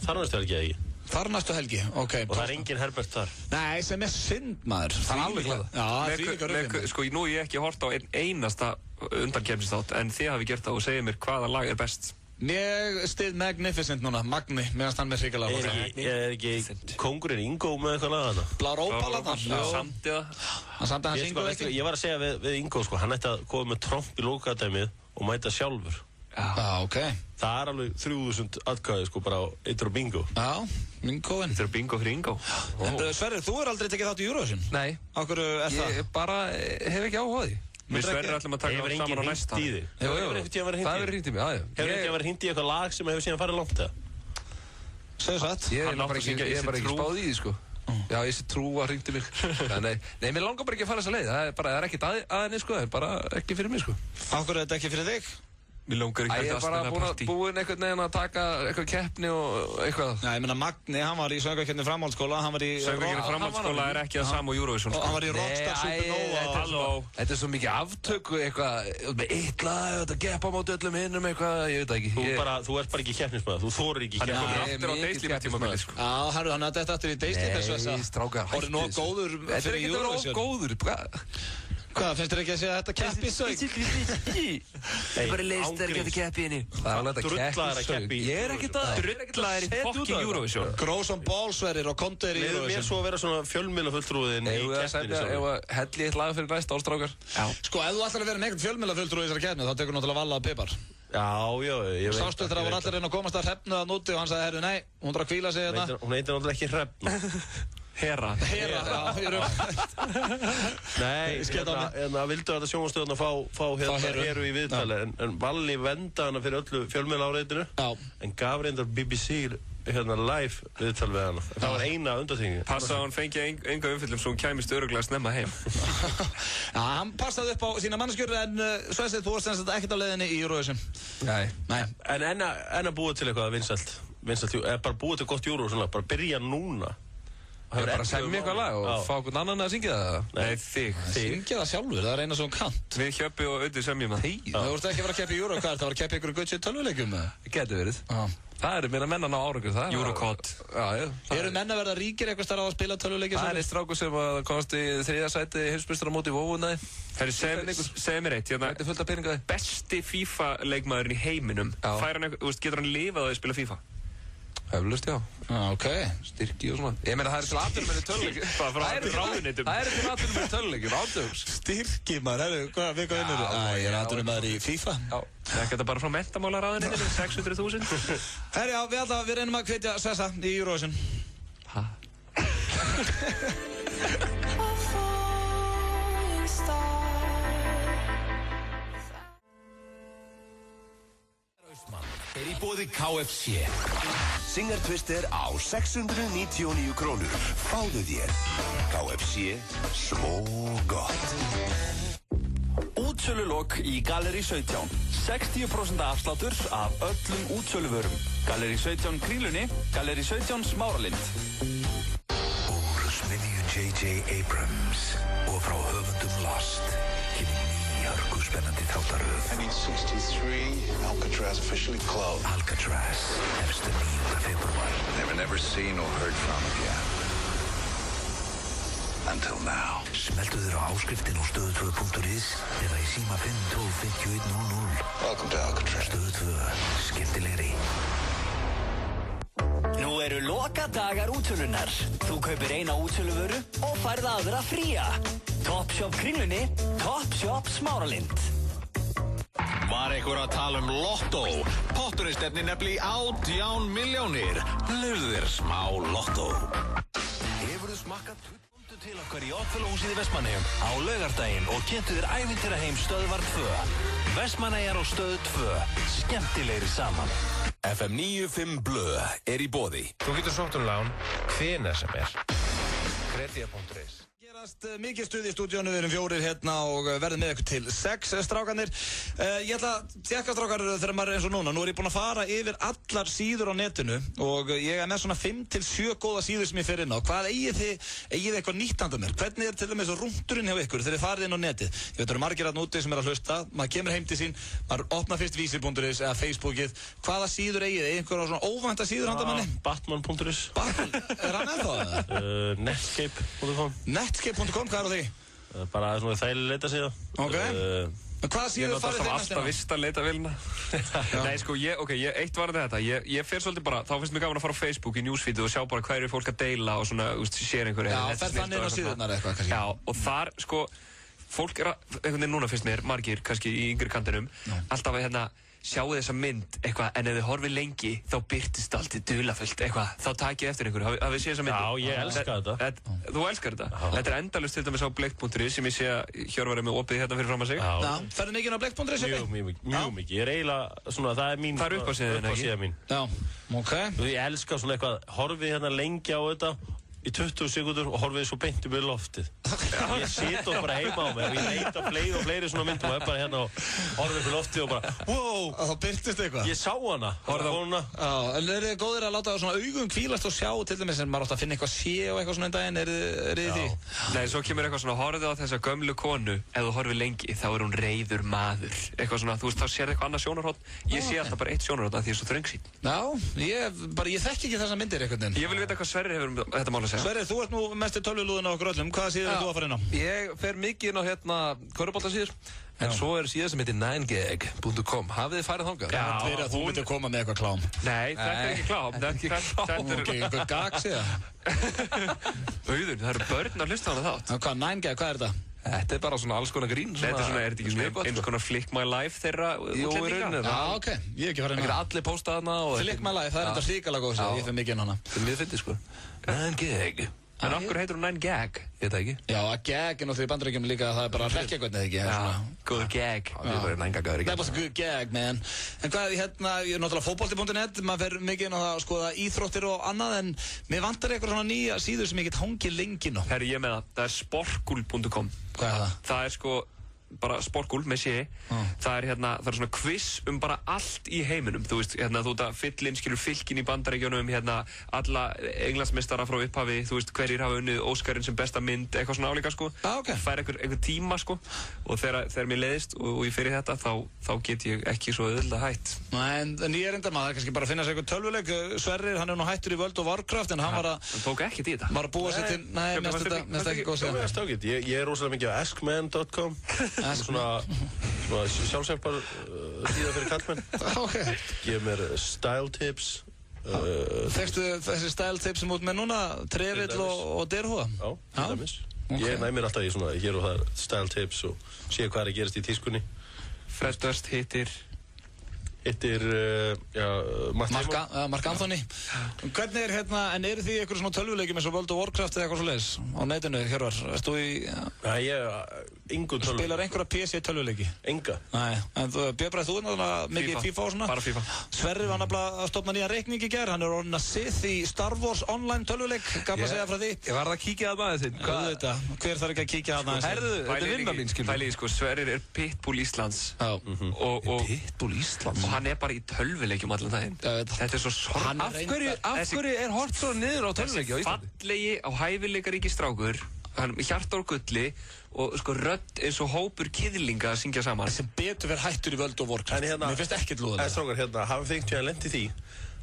[SPEAKER 11] þarnastu helgi, ekki?
[SPEAKER 9] Þarnastu helgi, ok.
[SPEAKER 11] Og það er engin Herbert þar.
[SPEAKER 9] Nei, sem er synd, maður. Það er alveg glada. Já, það er líka röfinn.
[SPEAKER 10] Sko, nú ég ekki hort á einasta undankefnisþátt, en þið hafi gert það og segið mér hvaða lag er best.
[SPEAKER 9] Ég stið Magnificent núna, Magni, meðan hann með hrikalega.
[SPEAKER 11] Er ekki kóngurinn Ingo með eitthvað lag hana?
[SPEAKER 9] Blár Ópalarnar.
[SPEAKER 10] Samtið það.
[SPEAKER 9] Hann samtið hans Ingo ekki.
[SPEAKER 11] Ég var að segja við Ingo, sko, hann ætti að koma með tromp í lókadæmið og mæta sjálfur.
[SPEAKER 9] Já, ok.
[SPEAKER 11] Það er alveg 3000 atkvæði, sko, bara á eittur og bingo.
[SPEAKER 9] Já, bingoinn.
[SPEAKER 10] Eittur og bingo fyrir Ingo.
[SPEAKER 9] En Sverrir, þú er aldrei tekið þátt í Eurovision?
[SPEAKER 19] Nei.
[SPEAKER 9] Akkur er það?
[SPEAKER 19] Ég bara hef ekki áhuga á því.
[SPEAKER 10] Við Sverrir ætlum að taka saman á næsta.
[SPEAKER 11] Hefur einhvern tíðan verið hringt í þig?
[SPEAKER 19] Það verið hringt í mig, aðja.
[SPEAKER 11] Hefur einhvern tíðan verið hringt í eitthvað lag sem hefur síðan farið langt það?
[SPEAKER 9] Segðu satt.
[SPEAKER 19] Ég er bara ekki spáð í því, sko. Já, ég sé trú að hringti mig. Nei, mér langar bara ekki að fara þessa leið. Það er ekkert aðeins, sko. Það er bara ekki fyrir mig, sko.
[SPEAKER 9] Akkur er þetta ekki fyrir þig?
[SPEAKER 10] Mér langar ekki
[SPEAKER 14] Ég er bara búinn einhvern veginn að taka eitthvað keppni og eitthvað.
[SPEAKER 9] Já, ég meina Magni, hann var í söngvakeppni framhaldsskóla, hann var í...
[SPEAKER 10] Söngvakeppni framhaldsskóla er ekki það sama og Eurovision.
[SPEAKER 9] Hann var í Rockstar Supernova.
[SPEAKER 14] Þetta er svo mikið aftöku, eitthvað, með eitt lag, þetta geppa móti öllum hinnum, eitthvað, ég veit ekki.
[SPEAKER 11] Þú ert bara ekki keppnismæður, þú þorir ekki keppnismæður.
[SPEAKER 10] Hann er aftur á Deislíf-tímabili, sko.
[SPEAKER 9] Já, hann er þetta aftur í Deislíf, Hvað, finnst þér ekki að segja að þetta keppi sög?
[SPEAKER 10] Það er bara leist að þetta keppi henni.
[SPEAKER 11] Það er alveg drullaðir að keppi.
[SPEAKER 10] Ég er ekki það. Drullaðir í fucking Eurovision.
[SPEAKER 9] Gross on ballsverðir og kontur í Eurovision.
[SPEAKER 11] Mér svo að vera svona fjölmiðlafulltrúðin í keppninu.
[SPEAKER 14] Ef að helli eitt lag fyrir næsta álstrákar.
[SPEAKER 9] Sko, ef þú ætlar að vera neitt fjölmiðlafulltrúð í þessari keppni, þá tekur náttúrulega Valla og Pipar.
[SPEAKER 11] Já, ég veit.
[SPEAKER 9] Sástu þegar það var allir reyna að komast að Hrefnu að núti og hann sagði, herru, nei, hún þarf að hvíla sig hérna.
[SPEAKER 11] Hún heitir náttúrulega ekki Hrefna.
[SPEAKER 10] Hera,
[SPEAKER 9] já, ég
[SPEAKER 11] Nei, vildu þetta sjónvarpsstöðina fá Heru í viðtali en Valli venda hana fyrir öllu fjölmiðlaáreitinu en gaf reyndar BBC live viðtal við hana. Það var eina undantekning.
[SPEAKER 10] Passa að hann fengi enga umfyllum svo hún kæmist örugglega snemma heim.
[SPEAKER 9] Já, hann passaði upp á sína mannskjör en Svesið, þú varst ekkert á leiðinni í Eurovision.
[SPEAKER 11] Nei. En að búa til eitthvað vinsælt, bara búa til gott Eurovision, bara byrja núna.
[SPEAKER 14] Það er bara að semja eitthvað lag og fá einhvern annan að syngja það?
[SPEAKER 10] Nei, þig.
[SPEAKER 9] Syngja það sjálfur, það er eina svo kant.
[SPEAKER 10] Við Hjöppi og Öddi semjum það.
[SPEAKER 9] Það voruð ekki að vera að keppa í Eurokart, það var að keppa ykkur Gucci tölvuleikjum.
[SPEAKER 14] Það getur verið. Það eru meira menn að ná árangur það.
[SPEAKER 10] Eurokart.
[SPEAKER 9] Eru menn að verða ríkir eitthvað starf á að spila tölvuleikjum?
[SPEAKER 14] Það er eitt strákur sem komast í 3. sæti heimsmeistaramóti í Vóvunnaði.
[SPEAKER 10] Segð mér eitt,
[SPEAKER 14] þetta er fullt af peningaði.
[SPEAKER 10] Besti FIFA-leikmaðurinn í heiminum, getur hann lifað á að spila FIFA?
[SPEAKER 14] Heflust, já.
[SPEAKER 9] Ok.
[SPEAKER 14] Styrki og svona. Ég meina, það er til atvinnum með töluleikjum. Það er til atvinnum með töluleikjum, átöks.
[SPEAKER 9] Styrki, maður, við hvað vinnur þú? Ég er atvinnum maður í FIFA.
[SPEAKER 10] Já. Það geta bara frá menntamálaráðunni, 600.000.
[SPEAKER 9] Herjá, við reynum að hvetja Svessa í Eurovision.
[SPEAKER 14] Hæ?
[SPEAKER 4] Er í boði KFC. Singer Twister á 699 krónur. Fáðu þér. KFC, svo gott.
[SPEAKER 16] Útsölulok í Gallerí 17. 60% afsláttur af öllum útsöluvörum. Gallerí 17 Kringlunni, Gallerí 17 Smáralind.
[SPEAKER 12] Úr smiðju J.J. Abrams og frá höfundum Lost kemur hörkuspennandi þáttaröð.
[SPEAKER 8] I need 63, Alcatraz officially closed.
[SPEAKER 12] Alcatraz, hefstu 9. febrúar.
[SPEAKER 8] Never seen or heard from again. Until now.
[SPEAKER 12] Smeltu þér á áskriftin á stöðu2.is eða í síma 512-5100.
[SPEAKER 8] Welcome to Alcatraz.
[SPEAKER 12] Stöðu2, skemmtilegri.
[SPEAKER 16] Nú eru lokadagar útsölunar. Þú kaupir eina útsöluvöru og færð aðra fría. Topshop Kringlunni, Topshop Smáralind.
[SPEAKER 4] Var einhver að tala lottó? Potturinn stefnir nefnilega í 18 milljónir. Lurðu þér smá lottó. Hefurðu smakkað? Komdu til okkar í Oddfellow-húsið í Vestmannaeyjum á laugardaginn og kynntu þér ævintýraheim Stöðvar 2. Vestmannaeyjar á Stöð 2. Skemmtilegri saman. FM 95 Blö er í boði.
[SPEAKER 20] Þú getur sótt lán hvenær sem er. Kredia.is.
[SPEAKER 9] Mikið stuð í stúdíónu, við erum 4 hérna og verðum með ykkur til 6 strákanir. Ég ætla að tjekka strákar þegar maður er eins og núna. Nú er ég búinn að fara yfir allar síður á netinu og ég er með svona 5-7 góða síður sem ég fer inn á. Hvað eigið þið eitthvað nýtt handa mér? Hvernig er til dæmis rúndurinn hjá ykkur þegar þið farið inn á netið? Ég veit að það eru margir að núti sem er að hlusta. Maður kemur heim til sín, maður opnar fyrst vísir.is eða Facebookið. Hvaða síður eigið þið? Einhverja svona óvænta síður handa manni?
[SPEAKER 11] Batman.is.
[SPEAKER 9] Batman? Er hann ennþá? Netscape.com, hvað er á því?
[SPEAKER 11] Bara svona þægileg leita
[SPEAKER 9] Ok. Hvað síður farið þið
[SPEAKER 10] alltaf vist að leita vilna. Nei, sko, eitt var þetta. Ég fer svolítið bara, þá finnst mér gaman að fara á Facebook í newsfeedu og sjá bara hvað eru fólk að deila og svona, sér einhverju.
[SPEAKER 9] Já, fer þannig inn á síðurnar eitthvað, kannski.
[SPEAKER 10] Já, og þar, sko, fólk er að, einhvern veginn núna finnst mér, margir, kannski í yngri kantinum, alltaf að hérna, sjáu þessa mynd eitthvað, en ef þið horfið lengi þá byrtist allt í dulafullt eitthvað, þá takið eftir einhverju, hafið séð þessa mynd?
[SPEAKER 11] Já, ég elska þetta.
[SPEAKER 10] Þú elskar þetta? Þetta er endalaust til dæmis á Blekt.is sem ég sé að Hjörvar er með opið hérna fyrir fram að sig.
[SPEAKER 9] Já, ferðu mikið á Blekt.is?
[SPEAKER 11] Mjög mikið, ég er eiginlega svona, það er mín
[SPEAKER 10] það er upp á síðan,
[SPEAKER 11] ekki?
[SPEAKER 9] Já, ok.
[SPEAKER 11] Ég elska svona eitthvað, horfið hérna lengi á þetta í 20 sekúndur og horfið svo beint upp í loftið. Ég sit og bara heima á mig og ég leita á fleiri svona myndum og bara hérna og horfið upp í loftið og bara wow!
[SPEAKER 9] Og þá birtist eitthvað?
[SPEAKER 11] Ég sá hana.
[SPEAKER 9] Já, en eru þið góðir að láta svona augum hvílast og sjá til dæmis en maður átt að finna eitthvað sé og eitthvað svona einn daginn, eru þið því?
[SPEAKER 10] Nei, svo kemur eitthvað svona, horfið á þessa gömlu konu, ef þú horfið lengi, þá hún reiður maður. Eitthvað svona, þú veist, þá sér eitthvað annað sjónarhorn. Ég sé alltaf bara eitt sjónarhorn af því ég er svo þröngsýn.
[SPEAKER 9] Já, ég þekki ekki þessa myndir einhvern veginn.
[SPEAKER 10] Ég vil vita hvað Sverrir hefur þetta mál að segja.
[SPEAKER 9] Sverrir, þú ert nú mest í tölvulúðin á okkur öllum. Hvað síður þú að fara inn á?
[SPEAKER 14] Ég fer mikið inn á körfuboltasíður. En svo síða sem heitir 9gag.com. Hafið þið farið þangað?
[SPEAKER 9] Já, það er að þú myndir koma með eitthvað klám.
[SPEAKER 10] Nei, þetta er ekki klám. Þetta er
[SPEAKER 9] ekki eitthvað gag síðan.
[SPEAKER 10] Auðun, það eru börn að hlusta á hana þátt.
[SPEAKER 9] Hvað, 9gag, hvað er þetta?
[SPEAKER 14] Þetta er bara svona alls konar grín.
[SPEAKER 10] Þetta er þetta ekki svona eins konar Flick My Life þeirra útlendinga?
[SPEAKER 9] Já, ok, ég hef ekki farið inn á.
[SPEAKER 14] Það allir postað hana.
[SPEAKER 9] Flick My Life, það er þetta hrikalega góð sér, ég fyrir mikið inn hana.
[SPEAKER 14] Það er mjög fyndið sko. 9gag.
[SPEAKER 10] En okkur heitir hún 9gag?
[SPEAKER 14] Ég veit það ekki.
[SPEAKER 9] Já, að gag er náttúrulega í Bandaríkjum líka, það er bara hrekkjagötn eða ekki.
[SPEAKER 10] Já, góður gag.
[SPEAKER 14] Það er bara 9gag.
[SPEAKER 9] Það er bara good gag, man. En hvað, hérna, ég er náttúrulega fótbolti.net, maður fer mikið inn á það að skoða íþróttir og annað, en mér vantar eitthvað svona nýja síður sem ég get hangið lengi nú.
[SPEAKER 10] Herri, ég með það er sporkul.com.
[SPEAKER 9] Hvað er það?
[SPEAKER 10] Það er sko bara sporkul með sé. Það er svona quiz bara allt í heiminum. Þú veist, þú ert að fylla inn, skilur fylkin í Bandaríkjunum, alla Englandsmeistara frá upphafi, þú veist, hverjir hafa unnið Óskarinn sem besta mynd, eitthvað svona álíka sko.
[SPEAKER 9] Okay.
[SPEAKER 10] Fær einhver tíma sko. Og þegar mér leiðist og ég fyrir þetta, þá get ég ekki svo auðvitað hætt.
[SPEAKER 9] Nei, en ég er enda maður, kannski bara að finna sér eitthvað tölvuleik. Sverrir, hann er nú hættur í World of Warcraft, en hann var að...
[SPEAKER 10] Hann tók ekkert í þetta.
[SPEAKER 9] Var að búa sér til... Nei, mest ekki góð sér.
[SPEAKER 11] Ég er rosalega mikið á askman.com. Svona sjálfsefpar síða fyrir kallmenn. Gef mér style tips.
[SPEAKER 9] Fekstu þessi style tips sem út með núna? Trefill og derhúa?
[SPEAKER 11] Já, til dæmis. Ég næmir alltaf í svona, hér og það style tips og sé hvað er að gerast í tískunni.
[SPEAKER 10] Fred Durst hittir
[SPEAKER 9] Mark Anthony. Hvernig er en eru því eitthvað svona tölvuleikjum eins og World of Warcraft eða eitthvað svo leiðis á netinu, Hjörvar? Erst þú í...
[SPEAKER 11] Engu tölvuleiki.
[SPEAKER 9] Spilar einhverja PC tölvuleiki?
[SPEAKER 11] Enga.
[SPEAKER 9] Nei, en Björn, þú er náttúrulega mikið í FIFA og svona.
[SPEAKER 10] Bara FIFA.
[SPEAKER 9] Sverrir var nefnilega að stofna nýja reikning í gær, hann er orðinn að Sith í Star Wars online tölvuleik, gaf að segja frá því.
[SPEAKER 14] Ég var að kíkja að maður þinn.
[SPEAKER 9] Hvað er þetta? Hver þarf ekki að kíkja að maður þinn?
[SPEAKER 14] Herðu, þetta er vinna mín, skilur.
[SPEAKER 10] Pælið, sko, Sverrir er Pitbull Íslands.
[SPEAKER 14] Pitbull Íslands?
[SPEAKER 10] Og hann er bara í tölvuleikjum allan daginn. Þetta er svo sorg.
[SPEAKER 14] Af hverju er hort svo niður á tölvuleiki á Íslandi?
[SPEAKER 10] Þessi fallegi á hæfileikaríki strákur, hann hjarta úr gulli og sko rödd eins og hópur kiðlinga að syngja saman.
[SPEAKER 9] Sem betur verið hættur í World of Warcraft. Mér finnst ekkert lúðalega.
[SPEAKER 11] Strákar, hafið þið einhvern veginn lent í því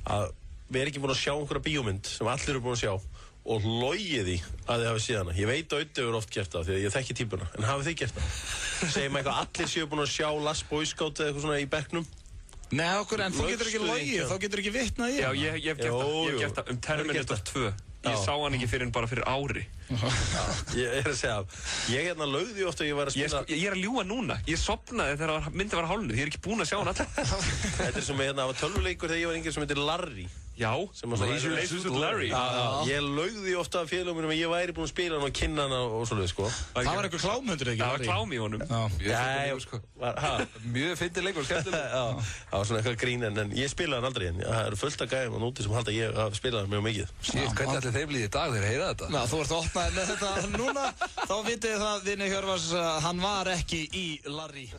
[SPEAKER 11] að við erum ekki búin að sjá einhverja bíómynd sem allir eru búin að sjá og logið því að þið hafið séð hana. Ég veit að Auddi hefur oft gert það því að ég þekki típuna, en hafið þið gert það? Segjum eitthvað allir séu búin að sjá Last Boy Scout eða eitthvað svona í bekknum.
[SPEAKER 9] Nei, okkur, en þú getur ekki logið, þá getur ekki vitnað í
[SPEAKER 10] hana. Já, ég hef gert það Terminator 2. Ég sá hann ekki fyrir en bara fyrir ári.
[SPEAKER 11] Ég er að segja, ég lögði ofta að ég var að spila...
[SPEAKER 10] Ég er að ljúga núna. Ég sopnaði þegar myndið var hálfnuð. Ég er ekki búinn að sjá hann alltaf.
[SPEAKER 11] Þetta er sem að tölvuleikur þegar ég var yngri sem heitir Larry.
[SPEAKER 10] Já, Laser Larry.
[SPEAKER 11] Ég lögði ofta af félagum mínum að ég væri búinn að spila hann og kynna hann og svoleið, sko.
[SPEAKER 9] Það var einhver klámhundur ekki?
[SPEAKER 10] Það var klám í honum.
[SPEAKER 14] Mjög fyndið leikur, skemmtileg.
[SPEAKER 11] Það var svona eitthvað grín, en ég spilaði hann aldrei. Það eru fullt af gæðum og núti sem halda ég að spila hann mjög mikið.
[SPEAKER 14] Hvernig ætli þeim líði í dag þegar heyra þetta?
[SPEAKER 9] Já, þú ert opnaðið með þetta núna. Þá vitið þið það, vinni Hjörvars, hann var ekki í Larry.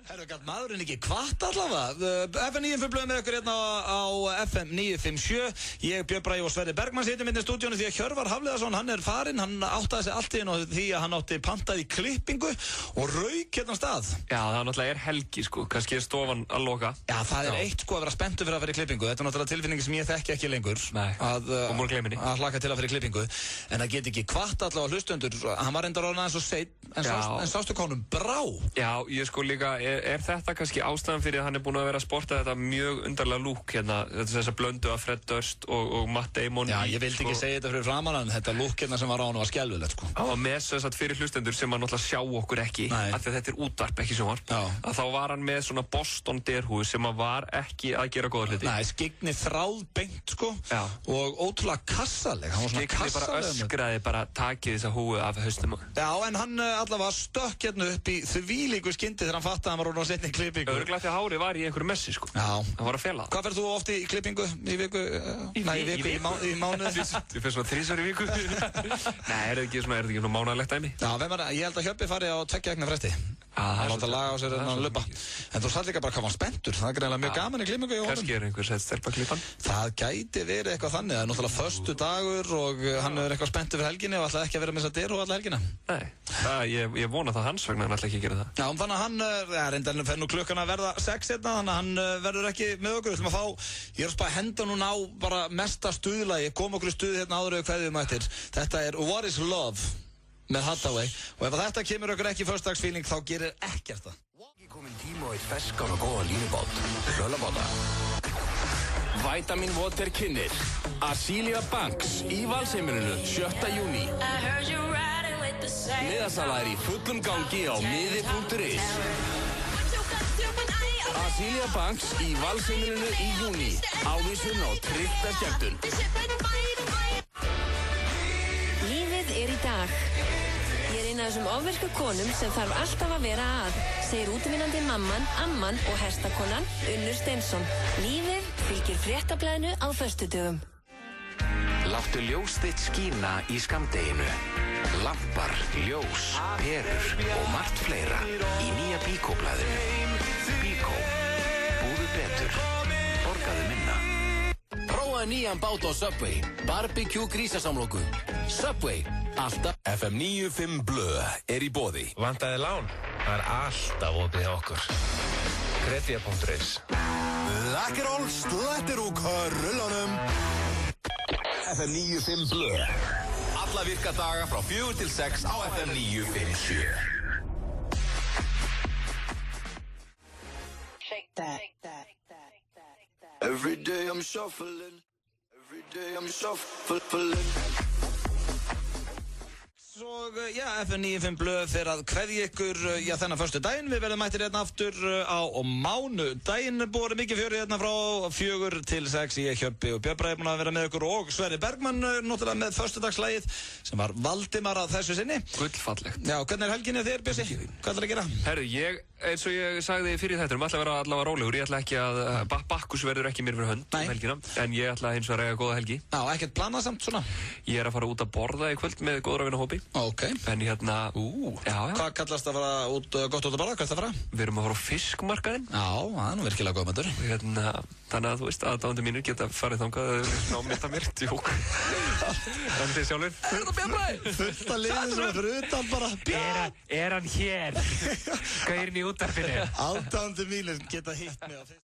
[SPEAKER 9] Herru, gæt maðurinn ekki kvart allavega. FM 95 blöð með ykkur hérna á FM 957. Ég, Björn Bragi og Sverrir Bergmann sitjum inn í stúdíónu því að Hjörvar Hafliðason, hann er farinn. Hann áttaði sig allt í einu því að hann átti pantað í klippingu og rauk hérna á stað.
[SPEAKER 10] Já, það náttúrulega er helgi, sko. Kannski er stofan að loka.
[SPEAKER 9] Já, það er eitt, sko, að vera spenntur fyrir að fara í klippingu. Þetta er náttúrulega tilfinning sem ég þekki ekki lengur.
[SPEAKER 10] Nei, og múr gleminni.
[SPEAKER 9] Að hlaka til að fara í klippingu. En það get ekki kvart allavega hlustendur. Hann var reyndar orðinn aðeins og seinn, en sástu hvað honum brá.
[SPEAKER 10] Já, ég sko líka, er þetta kannski ástæðan fyrir að hann er búinn að vera að sporta þetta mjög undarlega lúk hérna, þessa blöndu af Fred Durst og Matt Damon.
[SPEAKER 9] Já, ég vildi ekki segja þetta fyrir framan en þetta lúk hérna sem var á hann var skelfilegt, sko.
[SPEAKER 10] Á að með þess að fyrir hlustendur sem að náttúrulega sjá okkur ekki, af því að þetta er útvarp, ekki sjónvarp, að þá var hann með svona Boston derhúi sem að var ekki að gera góða hluti.
[SPEAKER 9] Nei, skyggni þráðbeint, sko, og ótrúlega kassaleg.
[SPEAKER 10] Skyggni bara öskraði bara takið þessa húi af hausnum.
[SPEAKER 9] Já, en hann allavega stökk hérna upp í þvílíku skyndi þegar hann fattaði að hann hann var orðinn á seinni klippingu.
[SPEAKER 10] Örugglega því að hárið var í einhverju messi, sko.
[SPEAKER 9] Já.
[SPEAKER 10] Það var að fela.
[SPEAKER 9] Hvað ferð þú oft í klippingu í viku? Í mánuð?
[SPEAKER 10] Ég fer svona 3 í viku. Nei, er þetta ekki svona mánaðarlegt dæmi?
[SPEAKER 9] Já, ég held að Hjöppi fari á 2 vegna fresti. Hann láta laga á sér að lupa. En þú satt líka bara hvað var spenntur. Það er greinlega mjög gaman í klippingu í honum.
[SPEAKER 10] Kannski er einhver sett stelpa klippan.
[SPEAKER 9] Það gæti verið eitthvað þannig. Það er náttúrulega föstudagur og hann er eitthvað spenntur fyrir helginni og ætlaði ekki að vera með þess að derhú alla helgina.
[SPEAKER 10] Nei, ég vona það hans vegna hann ætla ekki að gera það.
[SPEAKER 9] Já, þannig að hann, reyndar fer nú klukkan að verða 6 hérna, þannig að hann verður ekki með okkur. Við ætlum að fá, ég er að spara henda núna á bara mesta stuðlagi, kom okkur í stuð hérna áður við kveðjum ættir. Þetta er What is Love með Hathaway og ef þetta kemur okkur ekki föstudagsfíling þá gerir ekkert það.
[SPEAKER 12] Ekki komin tíma á eitt ferskan og góðan línubát. Sölabáta.
[SPEAKER 4] Vitamin Water kynnir Azealia Banks í Valsheimilinu 7. júní. Miðasala er í fullum gangi á miði.is. Azealia Banks í Valsheimilinu í júní. Ávísun á tryggta skemmtun.
[SPEAKER 21] Lífið er í dag. Ég er eina af þessum ofvirku konum sem þarf alltaf að vera að, segir útvinnandi mamman, amman og hestakonan Unnur Steinsson. Lífið fylgir fréttablaðinu á föstudögum.
[SPEAKER 12] Láttu ljós þitt skína í skammdeginu. Lampar, ljós, perur og margt fleira í nýja Bíkó-blaðinu. Bíkó. Búðu betur. Borgaðu minna.
[SPEAKER 4] Prófaðu nýjan bát á Subway. Barbecue grísasamloku. Subway. Alltaf. FM 95 Blö er í boði.
[SPEAKER 20] Vantaði lán? Það er alltaf opið hjá okkur. Kredía.is.
[SPEAKER 4] Lakkeról slættir úr körulunum. FM 95 Blö. Alla virka daga frá 4 til 6 á FM 957.
[SPEAKER 17] Shake that.
[SPEAKER 7] Every day I'm shuffling. Every day I'm shuffling.
[SPEAKER 9] Og FM 95 Blöð fyrir að kveðja ykkur þennan förstu daginn. Við verðum mættir hérna aftur á mánudaginn. Búið mikið fjörið hérna frá 4 til 6. Ég, Hjöppi og Björn Bragi búin að vera með ykkur og Sverrir Bergmann náttúrulega með föstudagslægið sem var Valdimar að þessu sinni.
[SPEAKER 10] Gullfallegt.
[SPEAKER 9] Já, hvernig er helginni þér, Bjössi? Hvað ætlar að gera?
[SPEAKER 10] Herru, eins og ég sagði fyrir þetta, ætla að vera allavega rólegur. Ég ætla ekki að, Bakkus verður ekki mér fyrir hönd helgina, en ég ætla hins vegar að eiga góða helgi.
[SPEAKER 9] Já, ekkert planað samt svona?
[SPEAKER 10] Ég er að fara út að borða í kvöld með góðra vinahópi.
[SPEAKER 9] Ok.
[SPEAKER 10] En hérna, já.
[SPEAKER 9] Hvað kallast að fara gott út að borða? Hvað er það að fara?
[SPEAKER 10] Við erum að fara á fiskmarkaðinn.
[SPEAKER 9] Já, það er nú virkilega góð matur.
[SPEAKER 10] Hérna, þannig að þú veist, aðdáendur mínir geta farið þangað að mynda mér, tjók. En þið sjálfur.
[SPEAKER 9] Er það Björn Bragi? Fullt að liði sem er fyrir utan bara.
[SPEAKER 10] Er hann hér? Gaurinn í útvarpinu.
[SPEAKER 9] Aðdáendur mínir geta hitt mig á